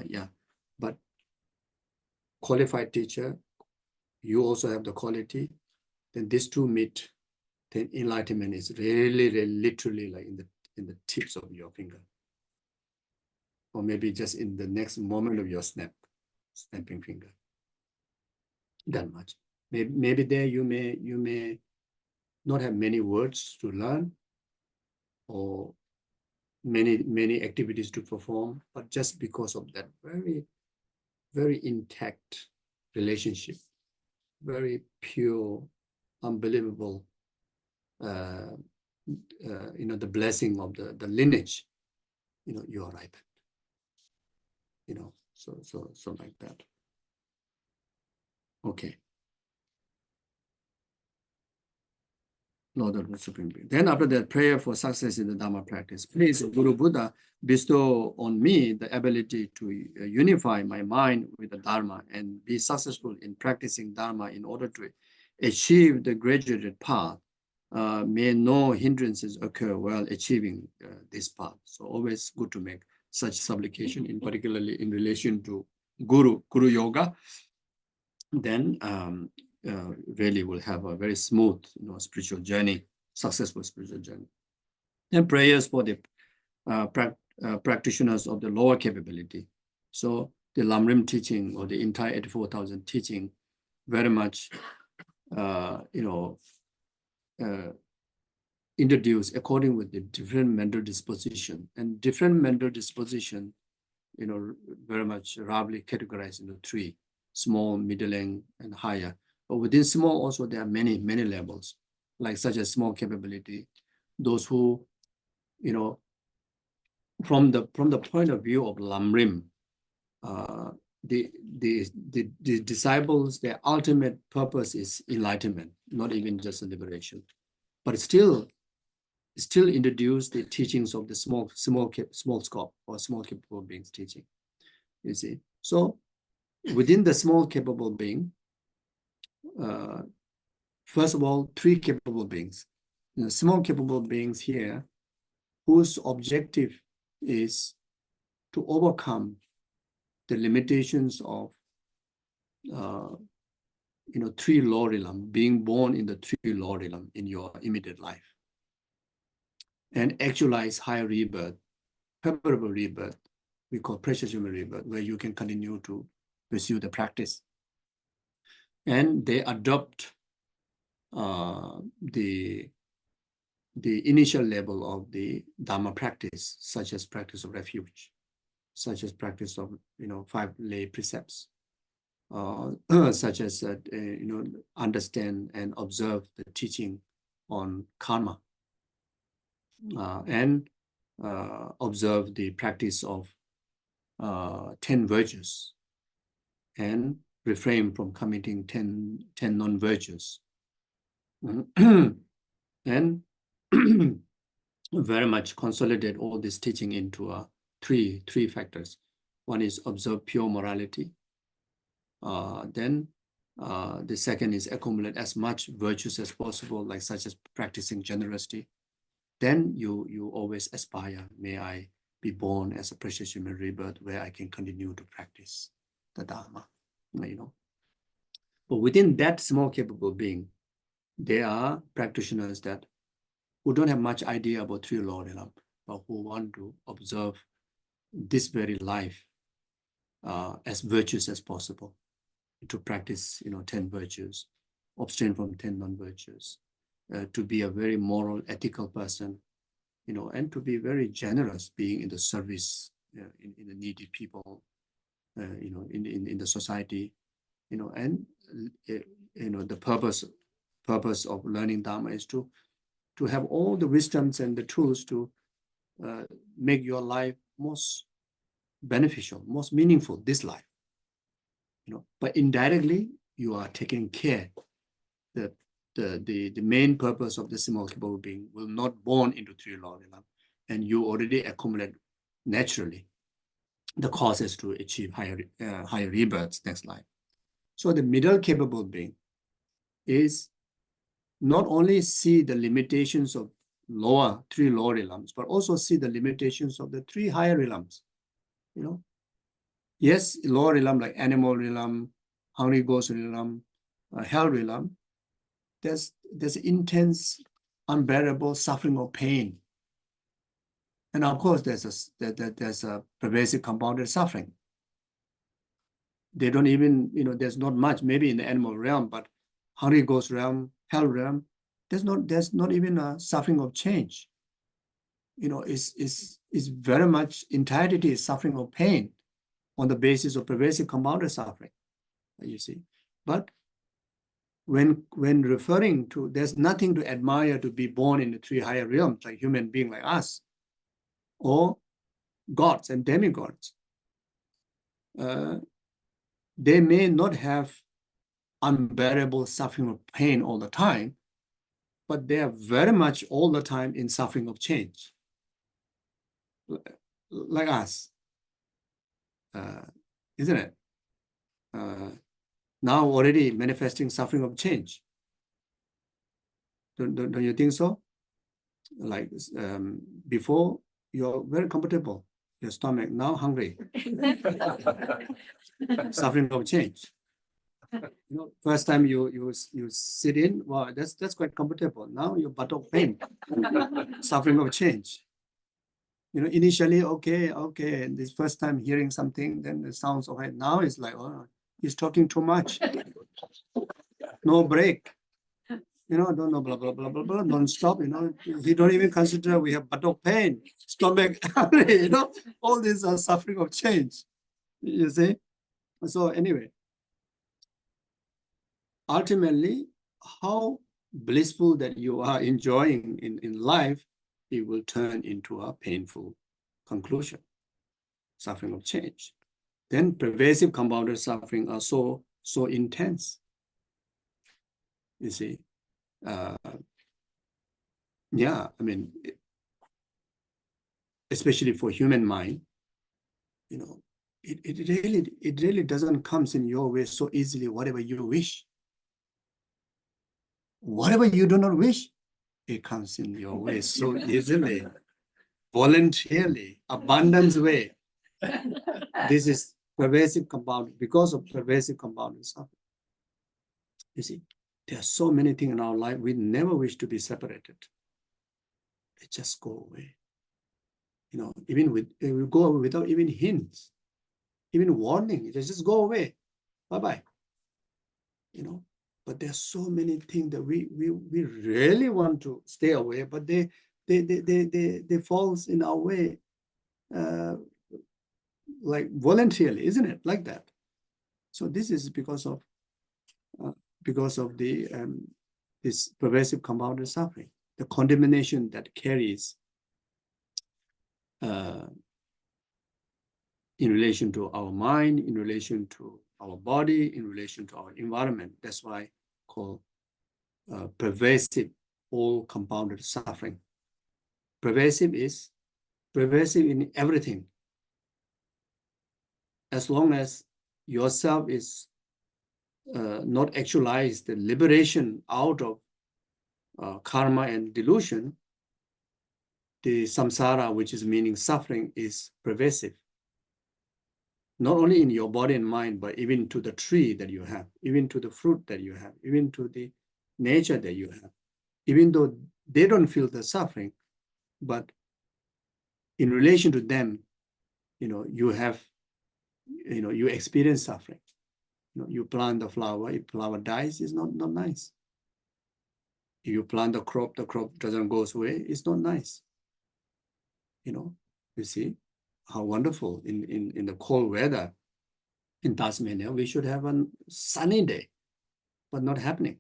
[SPEAKER 2] yeah, but qualified teacher, you also have the quality. Then these two meet. Then enlightenment is really, really literally like in the tips of your finger, or maybe just in the next moment of your snapping finger. That much. Maybe there you may not have many words to learn, or many activities to perform, but just because of that very, very intact relationship, very pure, unbelievable, you know, the blessing of the lineage, you know, you are ripened. You know, so like that. Okay. Lord of the Supreme Being. Then after that, prayer for success in the Dharma practice. Please, Guru Buddha, bestow on me the ability to unify my mind with the Dharma and be successful in practicing Dharma in order to achieve the graduated path. May no hindrances occur while achieving this path. So always good to make such supplication, in particularly in relation to Guru Yoga. Then really will have a very smooth, you know, spiritual journey, successful spiritual journey. And prayers for the practitioners of the lower capability. So the Lamrim teaching, or the entire 84,000 teaching, very much, you know, introduced according with the different mental disposition, and different mental disposition, you know, very much roughly categorized into 3: small, middling, and higher. But within small also there are many levels, like such as small capability. Those who, you know, from the point of view of Lamrim, the disciples, their ultimate purpose is enlightenment, not even just liberation, but still introduce the teachings of the small scope or small capable beings teaching. You see, so within the small capable being, first of all, 3 capable beings. You know, small capable beings here, whose objective is to overcome the limitations of, you know, 3 law realm, being born in the 3 law realm in your immediate life, and actualize higher rebirth favorable rebirth, we call precious human rebirth, where you can continue to pursue the practice. And they adopt the initial level of the Dharma practice, such as practice of refuge, such as practice of 5 lay precepts, such as understand and observe the teaching on karma, and observe the practice of 10 virtues, and refrain from committing 10 non-virtues. And very much consolidate all this teaching into three factors. One is observe pure morality. Then the second is accumulate as much virtues as possible, like such as practicing generosity. Then you always aspire, may I be born as a precious human rebirth where I can continue to practice the Dharma, But within that small capable being, there are practitioners who don't have much idea about Three Lord Realm, but who want to observe this very life as virtuous as possible, to practice 10 virtues, abstain from 10 non-virtues, to be a very moral, ethical person, and to be very generous, being in the service, in the needy people, in the society, and the purpose of learning Dharma is to have all the wisdoms and the tools to make your life most beneficial, most meaningful, this life. But indirectly, you are taking care that the main purpose of the small capable being will not born into Three Lord Realm, and you already accumulate naturally the causes to achieve higher rebirths next life. So the middle capable being is not only see the limitations of lower 3 lower realms, but also see the limitations of the 3 higher realms. Yes, lower realm like animal realm, hungry ghost realm, hell realm, there's intense, unbearable suffering or pain. And of course, there's a pervasive compounded suffering. They don't even, there's not much, maybe in the animal realm, but hungry ghost realm, hell realm, there's not even a suffering of change. It's very much entirety is suffering of pain on the basis of pervasive compounded suffering, you see. But when referring to, there's nothing to admire to be born in the 3 higher realms, like human being like us, or gods and demigods. They may not have unbearable suffering of pain all the time, but they are very much all the time in suffering of change, like us, isn't it? Now already manifesting suffering of change. Don't you think so? Like before, you're very comfortable, your stomach, now hungry. Suffering of change. First time you sit in, wow, that's quite comfortable. Now your buttock pain, suffering of change. Initially, okay, this first time hearing something, then it sounds okay. Now it's like, oh, he's talking too much. No break. Don't know, blah, blah, blah, blah, blah, non-stop, he don't even consider we have buttock pain, stomach, all these are suffering of change, you see? So anyway, ultimately, how blissful that you are enjoying in life, it will turn into a painful conclusion, suffering of change. Then pervasive compounded suffering are so intense, you see. Yeah, I mean, especially for human mind, it really doesn't come in your way so easily, whatever you wish. Whatever you do not wish, it comes in your way so easily, voluntarily, abundance way. This is pervasive compounding, because of pervasive compounding suffering. You see, there are so many things in our life we never wish to be separated. They just go away. Even it will go without even hints, even warning. It just go away. Bye-bye. But there's so many things that we really want to stay away, but they falls in our way like voluntarily, isn't it? Like that. So this is because of the this pervasive compounded suffering, the condemnation that carries in relation to our mind, in relation to our body, in relation to our environment. That's why called pervasive, all compounded suffering. Pervasive is pervasive in everything. As long as yourself is not actualized, the liberation out of karma and delusion, the samsara, which is meaning suffering, is pervasive. Not only in your body and mind, but even to the tree that you have, even to the fruit that you have, even to the nature that you have. Even though they don't feel the suffering, but in relation to them, you have, you experience suffering. You plant the flower, if flower dies, it's not nice. If you plant the crop doesn't go away, it's not nice. You see how wonderful in the cold weather in Tasmania, we should have a sunny day, but not happening.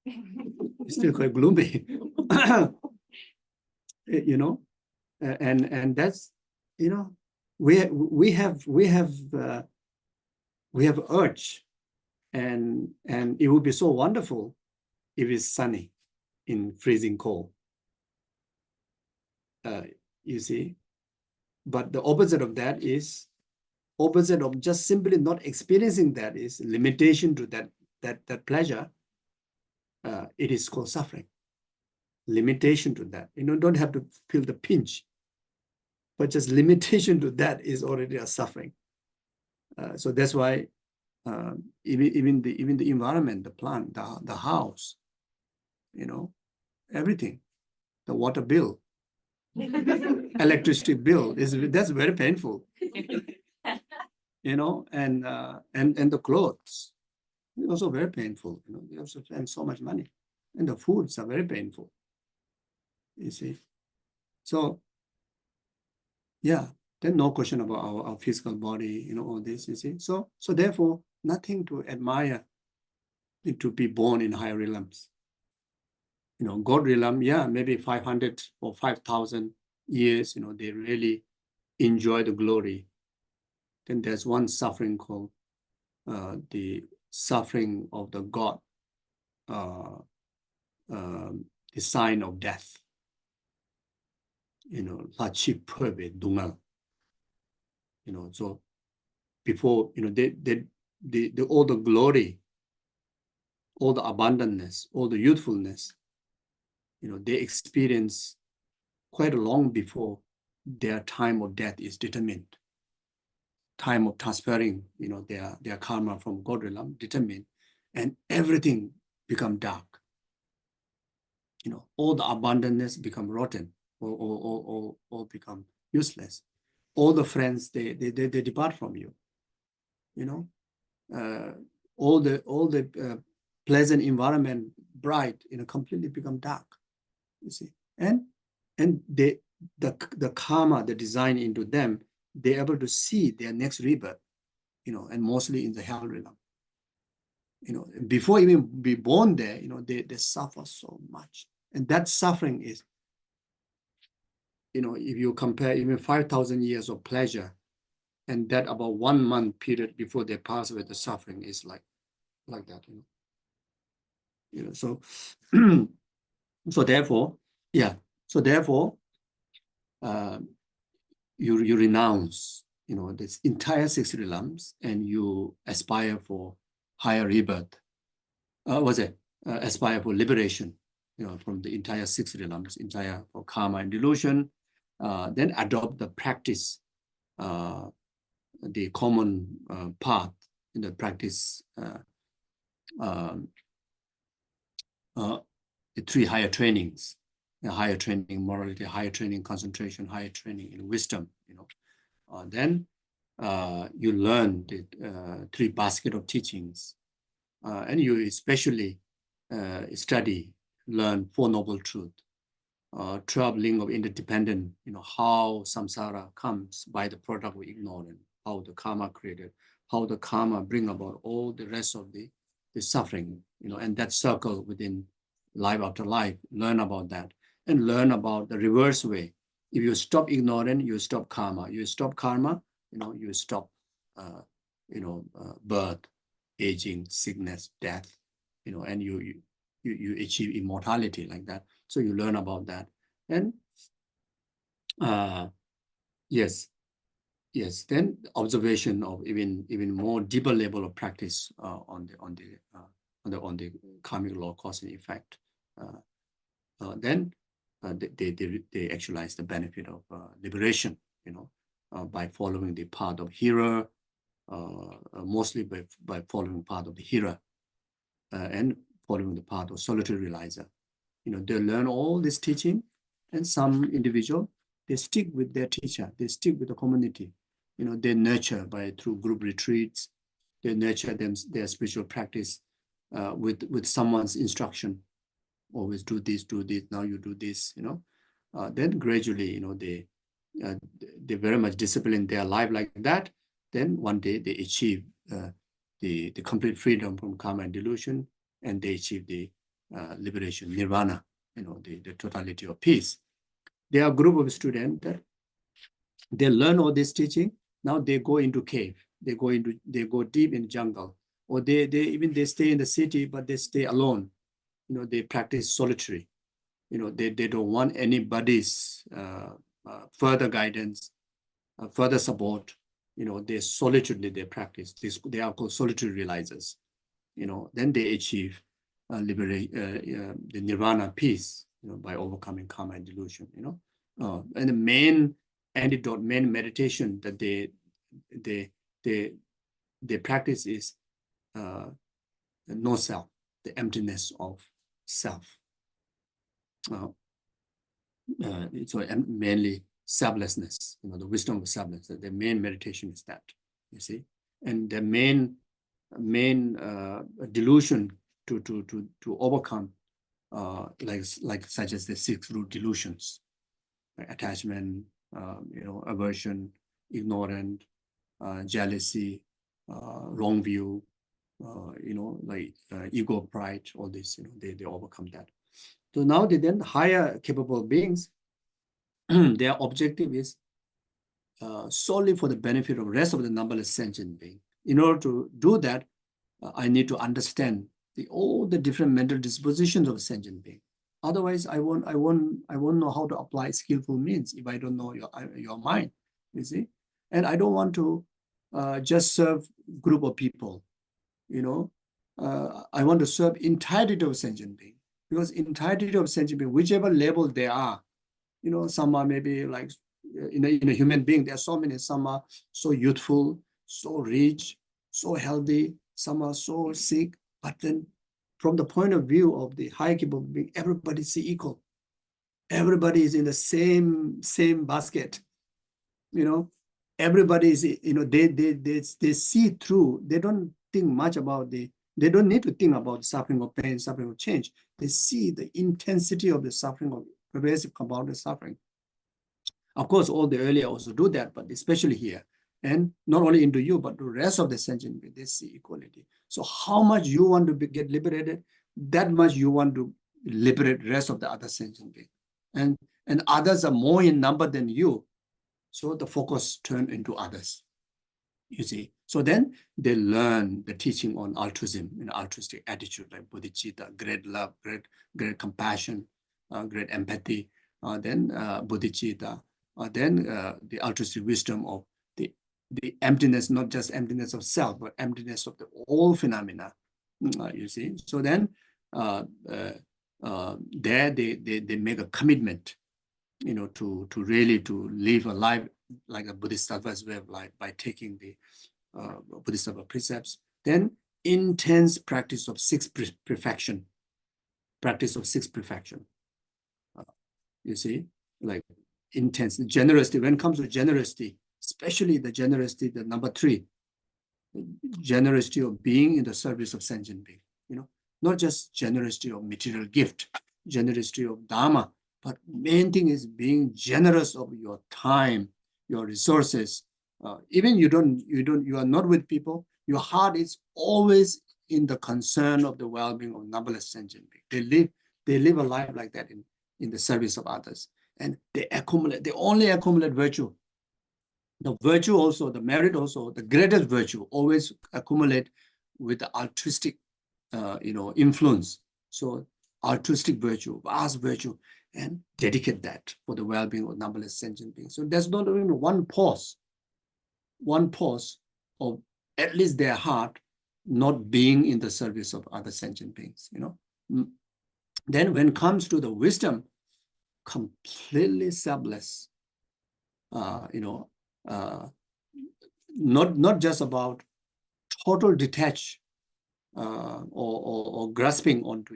[SPEAKER 2] It's still quite gloomy. And that's, we have urge, and it would be so wonderful if it's sunny in freezing cold. You see, but the opposite of that is, opposite of just simply not experiencing that is limitation to that pleasure. It is called suffering. Limitation to that. Don't have to feel the pinch, but just limitation to that is already a suffering. So that's why even the environment, the plant, the house, everything, the water bill, electricity bill that's very painful. And the clothes, also very painful. They also spend so much money, and the foods are very painful. You see, so yeah, there's no question about our physical body, all this. You see, so therefore, nothing to admire to be born in higher realms. God realm, yeah, maybe 500 or 5,000 years. They really enjoy the glory. Then there's one suffering called the suffering of the God, the sign of death. So before, all the glory, all the abundantness, all the youthfulness, they experience quite long before their time of death is determined. Time of transferring, their karma from God realm determined, and everything become dark. All the abundantness become rotten, or become useless. All the friends they depart from you. All the pleasant environment, bright, completely become dark. You see, and the karma, the design into them, they're able to see their next rebirth, and mostly in the hell realm. Before even be born there, they suffer so much. And that suffering is, if you compare even 5,000 years of pleasure, and that about 1 month period before they pass away, the suffering is like that, so so therefore, yeah, so therefore, you renounce, this entire 6 realms, and you aspire for higher rebirth. Aspire for liberation, from the entire 6 realms, entire for karma and delusion. Then adopt the practice, the common path in the practice, the 3 higher trainings, higher training in morality, higher training in concentration, higher training in wisdom, then you learn the three basket of teachings, and you especially learn Four Noble Truths, 12 link of interdependent, how samsara comes by the product of ignorance, how the karma created, how the karma bring about all the rest of the suffering, and that circle within life after life, learn about that, and learn about the reverse way. If you stop ignorance, you stop karma. You stop karma, you stop, birth, aging, sickness, death, and you achieve immortality like that. So you learn about that. And yes, then observation of even more deeper level of practice on the karmic law, cause and effect. Then they actualize the benefit of liberation, by following the path of hearer, mostly by following path of the hearer, and following the path of solitary realizer. They learn all this teaching, and some individual, they stick with their teacher, they stick with the community. They nurture through group retreats, they nurture their spiritual practice with someone's instruction. Always do this, now you do this, then gradually, they very much discipline their life like that. Then one day they achieve the complete freedom from karma and delusion, and they achieve the liberation, nirvana, the totality of peace. There are a group of students that they learn all this teaching. Now they go into cave, they go deep in jungle, or they stay in the city, but they stay alone. They practice solitary. They don't want anybody's further guidance, further support. They solitude they practice. They are called solitary realizers. Then they achieve the nirvana peace, by overcoming karma and delusion. And the main antidote, main meditation that they practice is no self, the emptiness of self. So mainly selflessness, the wisdom of selflessness. The main meditation is that, you see, and the main delusion to overcome, like such as the 6 root delusions, like attachment, aversion, ignorance, jealousy, wrong view, like ego, pride, all this, they overcome that. So now they then higher capable beings, their objective is solely for the benefit of the rest of the numberless sentient beings. In order to do that, I need to understand all the different mental dispositions of a sentient being. Otherwise, I won't know how to apply skillful means if I don't know your mind, you see. And I don't want to just serve group of people, I want to serve entirety of sentient being, because entirety of sentient being, whichever level they are, some are maybe like in a human being, there are so many. Some are so youthful, so rich, so healthy. Some are so sick. But then, from the point of view of the high capable being, everybody is equal. Everybody is in the same basket. Everybody is. They see through. They don't think much about They don't need to think about suffering or pain, suffering or change. They see the intensity of the suffering, of pervasive compounded suffering. Of course, all the earlier also do that, but especially here. And not only into you, but the rest of the sentient beings, they see equality. So how much you want to get liberated, that much you want to liberate the rest of the other sentient beings. And others are more in number than you. So the focus turns into others, you see. So then they learn the teaching on altruism, altruistic attitude, like bodhicitta, great love, great compassion, great empathy, then bodhicitta, then the altruistic wisdom of the emptiness, not just emptiness of self, but emptiness of the all phenomena, you see. So then there they make a commitment, to really to live a life like a Bodhisattva's way of life by taking the Bodhisattva precepts. Then intense practice of 6 perfection, You see, like intense generosity. When it comes to generosity, especially the generosity, the number 3, generosity of being in the service of sentient being, not just generosity of material gift, generosity of Dharma, but main thing is being generous of your time, your resources. Even you are not with people, your heart is always in the concern of the well-being of numberless sentient beings. They live a life like that in the service of others. And they only accumulate virtue. The virtue also, the merit also, the greatest virtue always accumulate with the altruistic, influence. So altruistic virtue, vast virtue, and dedicate that for the well-being of numberless sentient beings. So there's not even one pause of at least their heart not being in the service of other sentient beings, Then when it comes to the wisdom, completely selfless, not just about total detach or grasping onto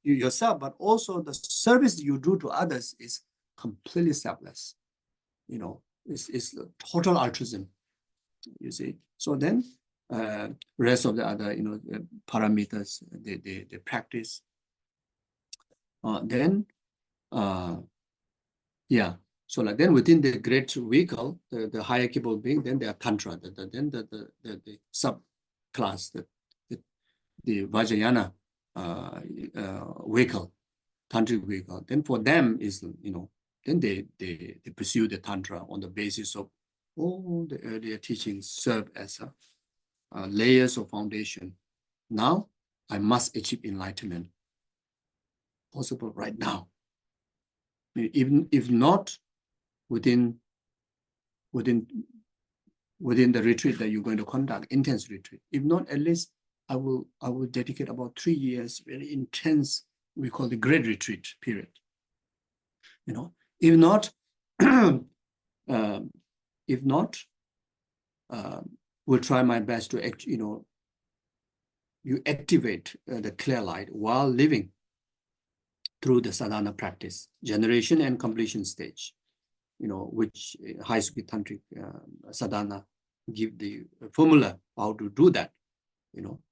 [SPEAKER 2] yourself, but also the service you do to others is completely selfless. It's total altruism. You see. So then, rest of the other parameters they practice. So like then within the great vehicle, the hierarchical being, then there are tantra, then the subclass, the Vajrayana vehicle, tantric vehicle. Then for them is, then they pursue the tantra on the basis of all the earlier teachings serve as layers of foundation. Now I must achieve enlightenment. Possible right now. Even if not within the retreat that you're going to conduct, intense retreat. If not, at least I will dedicate about 3 years, very intense, we call the great retreat period. If not, will try my best to you activate the clear light while living through the sadhana practice, generation and completion stage, which high speed tantric sadhana give the formula how to do that,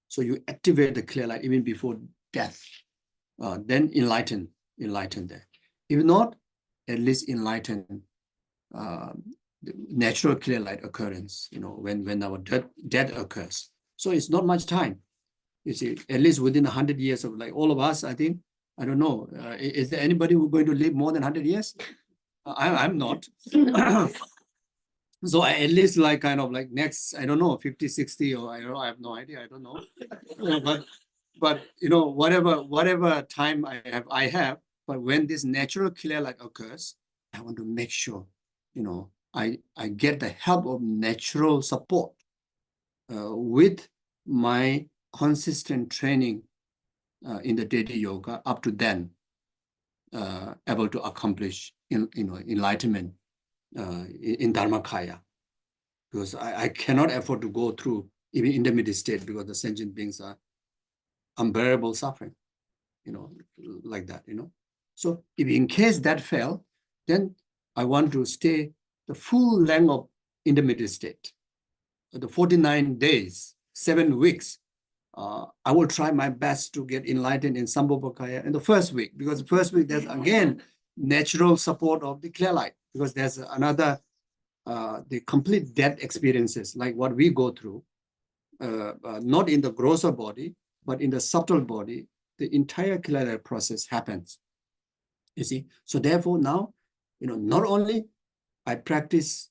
[SPEAKER 2] So you activate the clear light even before death, then enlighten there. If not, at least enlighten the natural clear light occurrence, when our death occurs. So it's not much time. You see, at least within 100 years of like all of us, I think, I don't know, is there anybody who's going to live more than 100 years? I'm not. So I at least like kind of like next, I don't know, 50, 60, or I have no idea, I don't know. But whatever time I have, but when this natural clear light occurs, I want to make sure, I get the help of natural support with my consistent training in the daily yoga up to then, able to accomplish enlightenment in Dharmakaya. Because I cannot afford to go through even intermediate state because the sentient beings are unbearable suffering, like that, So if in case that fail, then I want to stay the full length of intermediate state, the 49 days, 7 weeks. I will try my best to get enlightened in Sambhopakaya in the first week, because the first week there's again natural support of the clear light, because there's another the complete death experiences like what we go through, not in the grosser body, but in the subtle body, the entire clear light process happens. You see, so therefore now, not only I practice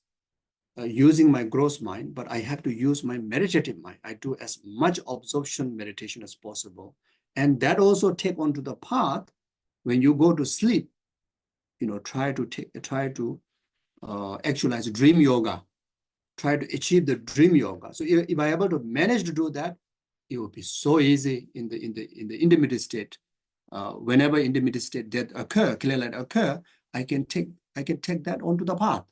[SPEAKER 2] using my gross mind, but I have to use my meditative mind. I do as much absorption meditation as possible. And that also take onto the path when you go to sleep, try to actualize dream yoga, try to achieve the dream yoga. So if I'm able to manage to do that, it will be so easy in the intermediate state. Whenever intermediate state that occur, clear light occur, I can take that onto the path.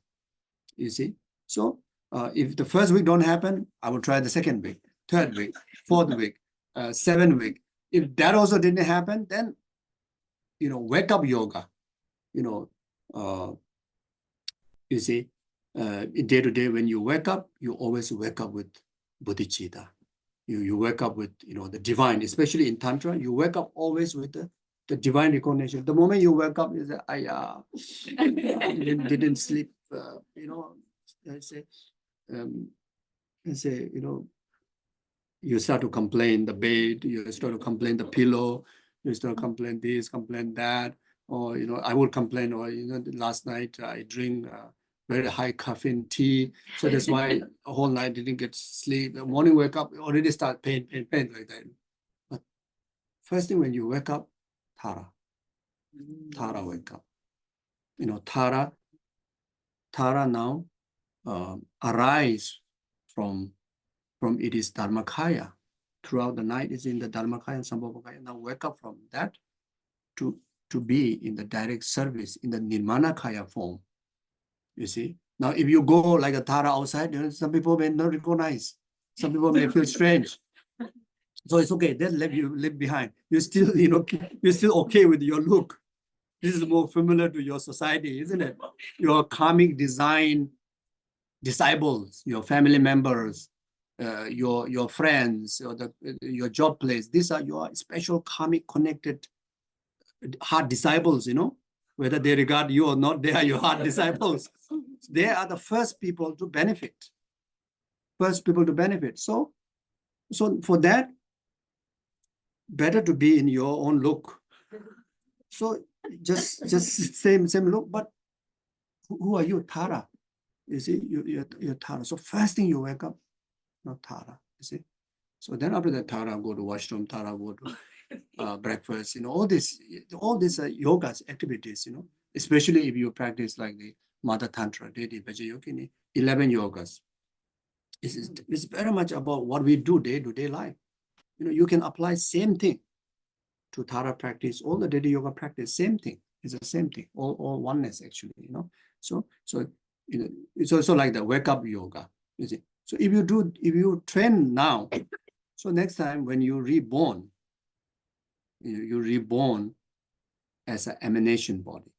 [SPEAKER 2] You see. So if the first week don't happen, I will try the second week, third week, fourth week, 7th week. If that also didn't happen, then wake up yoga, you see, day to day, when you wake up, you always wake up with bodhicitta. You wake up with, the divine, especially in Tantra, you wake up always with the divine recognition. The moment you wake up, you say, I didn't sleep, I say, you start to complain the bed, you start to complain the pillow, you start to complain this, complain that, or, I would complain, or, last night I drink very high caffeine tea. So that's why a whole night didn't get sleep. The morning wake up, already start pain like that. But first thing when you wake up, Tara wake up. Tara now arise from it is Dharmakaya. Throughout the night is in the Dharmakaya and Sambhavakaya. Now wake up from that to be in the direct service in the Nirmanakaya form. You see? Now, if you go like a Tara outside, some people may not recognize. Some people may feel strange. So it's okay. Then let you live behind. You're still, you're still okay with your look. This is more familiar to your society, isn't it? Your karmic design disciples, your family members, your friends, or your job place. These are your special karmic connected heart disciples, whether they regard you or not, they are your heart disciples. They are the first people to benefit. So for that, better to be in your own look. So just same look, but who are you? Tara. You see, you're Tara. So first thing you wake up, not Tara. You see. So then after that, Tara go to washroom, Tara go to breakfast. All these yogas activities. Especially if you practice like the Mother Tantra, Dedi Bhaja Yogini, 11 yogas. It's very much about what we do day to day life. You can apply same thing to Tara practice, all the Dedi Yoga practice, same thing. It's the same thing, all oneness actually, So it's also like the wake up yoga, you see. So if you train now, so next time when you reborn, you reborn as an emanation body.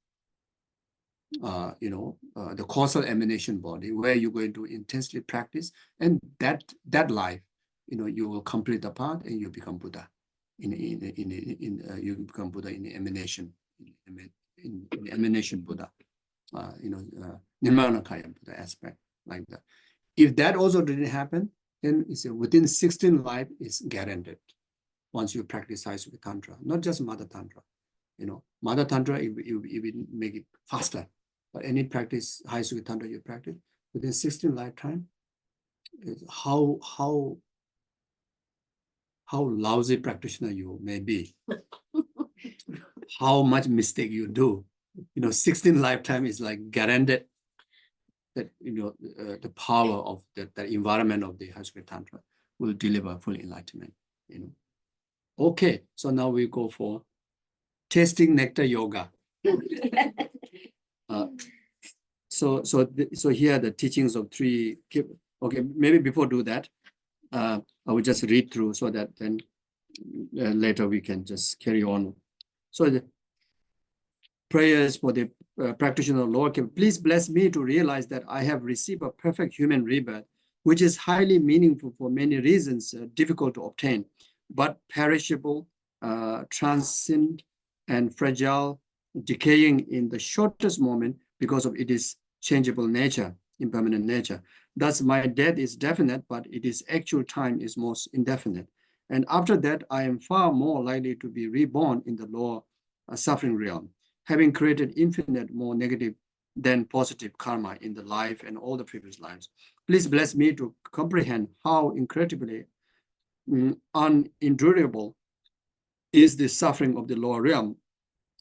[SPEAKER 2] The causal emanation body where you're going to intensely practice, and that life, you will complete the path and you become Buddha. You become Buddha in the emanation, in the emanation Buddha, Nirmanakaya Buddha aspect like that. If that also didn't happen, then it's within 16 life is guaranteed. Once you practice High-Sukhi Tantra, not just Mother Tantra, Mother Tantra, you make it faster. But any practice, High-Sukhi Tantra you practice, within 16 lifetime, how lousy practitioner you may be, how much mistake you do, 16 lifetime is like guaranteed that, the power of the environment of the High-Sukhi Tantra will deliver full enlightenment, Okay, so now we go for tasting nectar yoga. So here are the teachings of three. Okay, maybe before do that, I will just read through so that then later we can just carry on. So the prayers for the practitioner of lower caste. Please bless me to realize that I have received a perfect human rebirth, which is highly meaningful for many reasons, difficult to obtain, but perishable, transient, and fragile, decaying in the shortest moment because of its changeable nature, impermanent nature. Thus, my death is definite, but its actual time is most indefinite. And after that, I am far more likely to be reborn in the lower suffering realm, having created infinite more negative than positive karma in the life and all the previous lives. Please bless me to comprehend how incredibly unendurable is the suffering of the lower realm,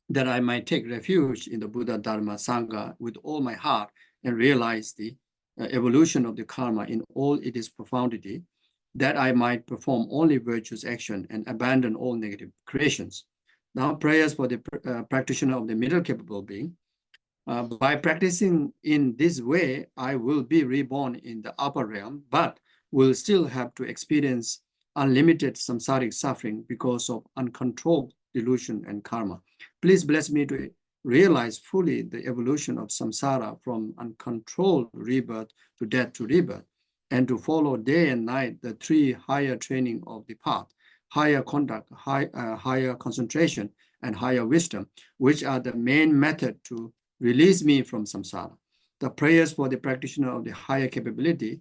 [SPEAKER 2] that I might take refuge in the Buddha, Dharma, Sangha with all my heart and realize the evolution of the karma in all its profundity, that I might perform only virtuous action and abandon all negative creations. Now, prayers for the practitioner of the middle capable being. By practicing in this way, I will be reborn in the upper realm, but will still have to experience unlimited samsaric suffering because of uncontrolled delusion and karma. Please bless me to realize fully the evolution of samsara from uncontrolled rebirth to death to rebirth, and to follow day and night the three higher training of the path, higher conduct, higher concentration, and higher wisdom, which are the main method to release me from samsara. The prayers for the practitioner of the higher capability,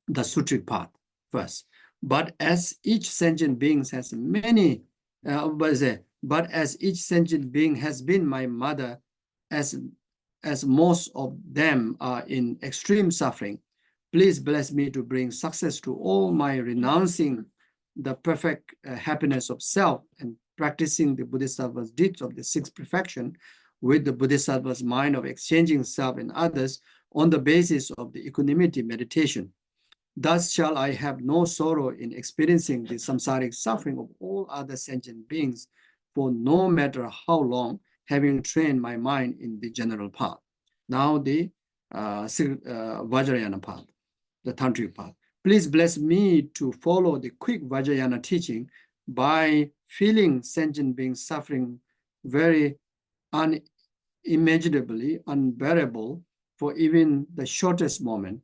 [SPEAKER 2] the sutric path first. But as each sentient being has many, but as each sentient being has been my mother, as most of them are in extreme suffering, please bless me to bring success to all my renouncing the perfect happiness of self and practicing the Bodhisattva's deeds of the sixth perfection with the Bodhisattva's mind of exchanging self and others on the basis of the equanimity meditation. Thus shall I have no sorrow in experiencing the samsaric suffering of all other sentient beings, for no matter how long, having trained my mind in the general path. Now the Vajrayana path, the tantric path. Please bless me to follow the quick Vajrayana teaching by feeling sentient beings suffering very unimaginably unbearable for even the shortest moment,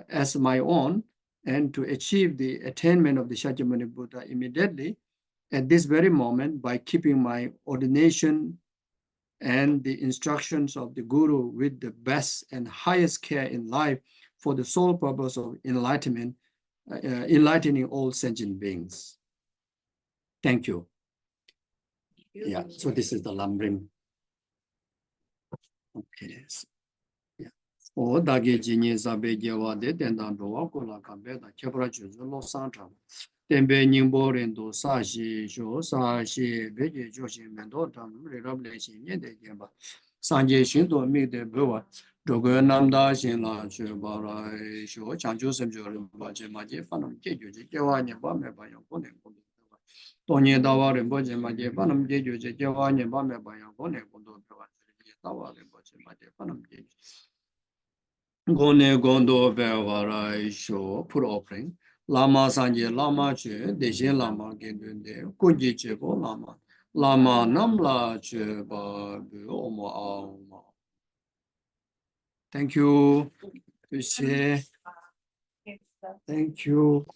[SPEAKER 2] as my own, and to achieve the attainment of the Shakyamuni Buddha immediately at this very moment by keeping my ordination and the instructions of the Guru with the best and highest care in life for the sole purpose of enlightenment, enlightening all sentient beings. Thank you. Yeah, so this is the lumbering. Okay. O dagi jini zabe gewa de dendan dowa kola kambe da kebra juzo lo santra. Tembe nyingbo rendo sa shi sho sa shi beje joshi mendo tam rirable shi nye de gemba. Sanje shin do mi de bewa. Dogo namda shin la chu bara sho chanchu semjo rimba je ma je panam je jo je gewa nye ba me ba yang kone kondo. Tonye dawa rimba je ma je panam je jo je gewa nye ba me ba yang kone kondo bewa. Dawa rimba je ma je panam je. Gone gondo bewara show put offering. Lama sanje lama che deshin lama gendunde kunji chebo lama. Lama namla che ba omo auma. Thank you. Thank you.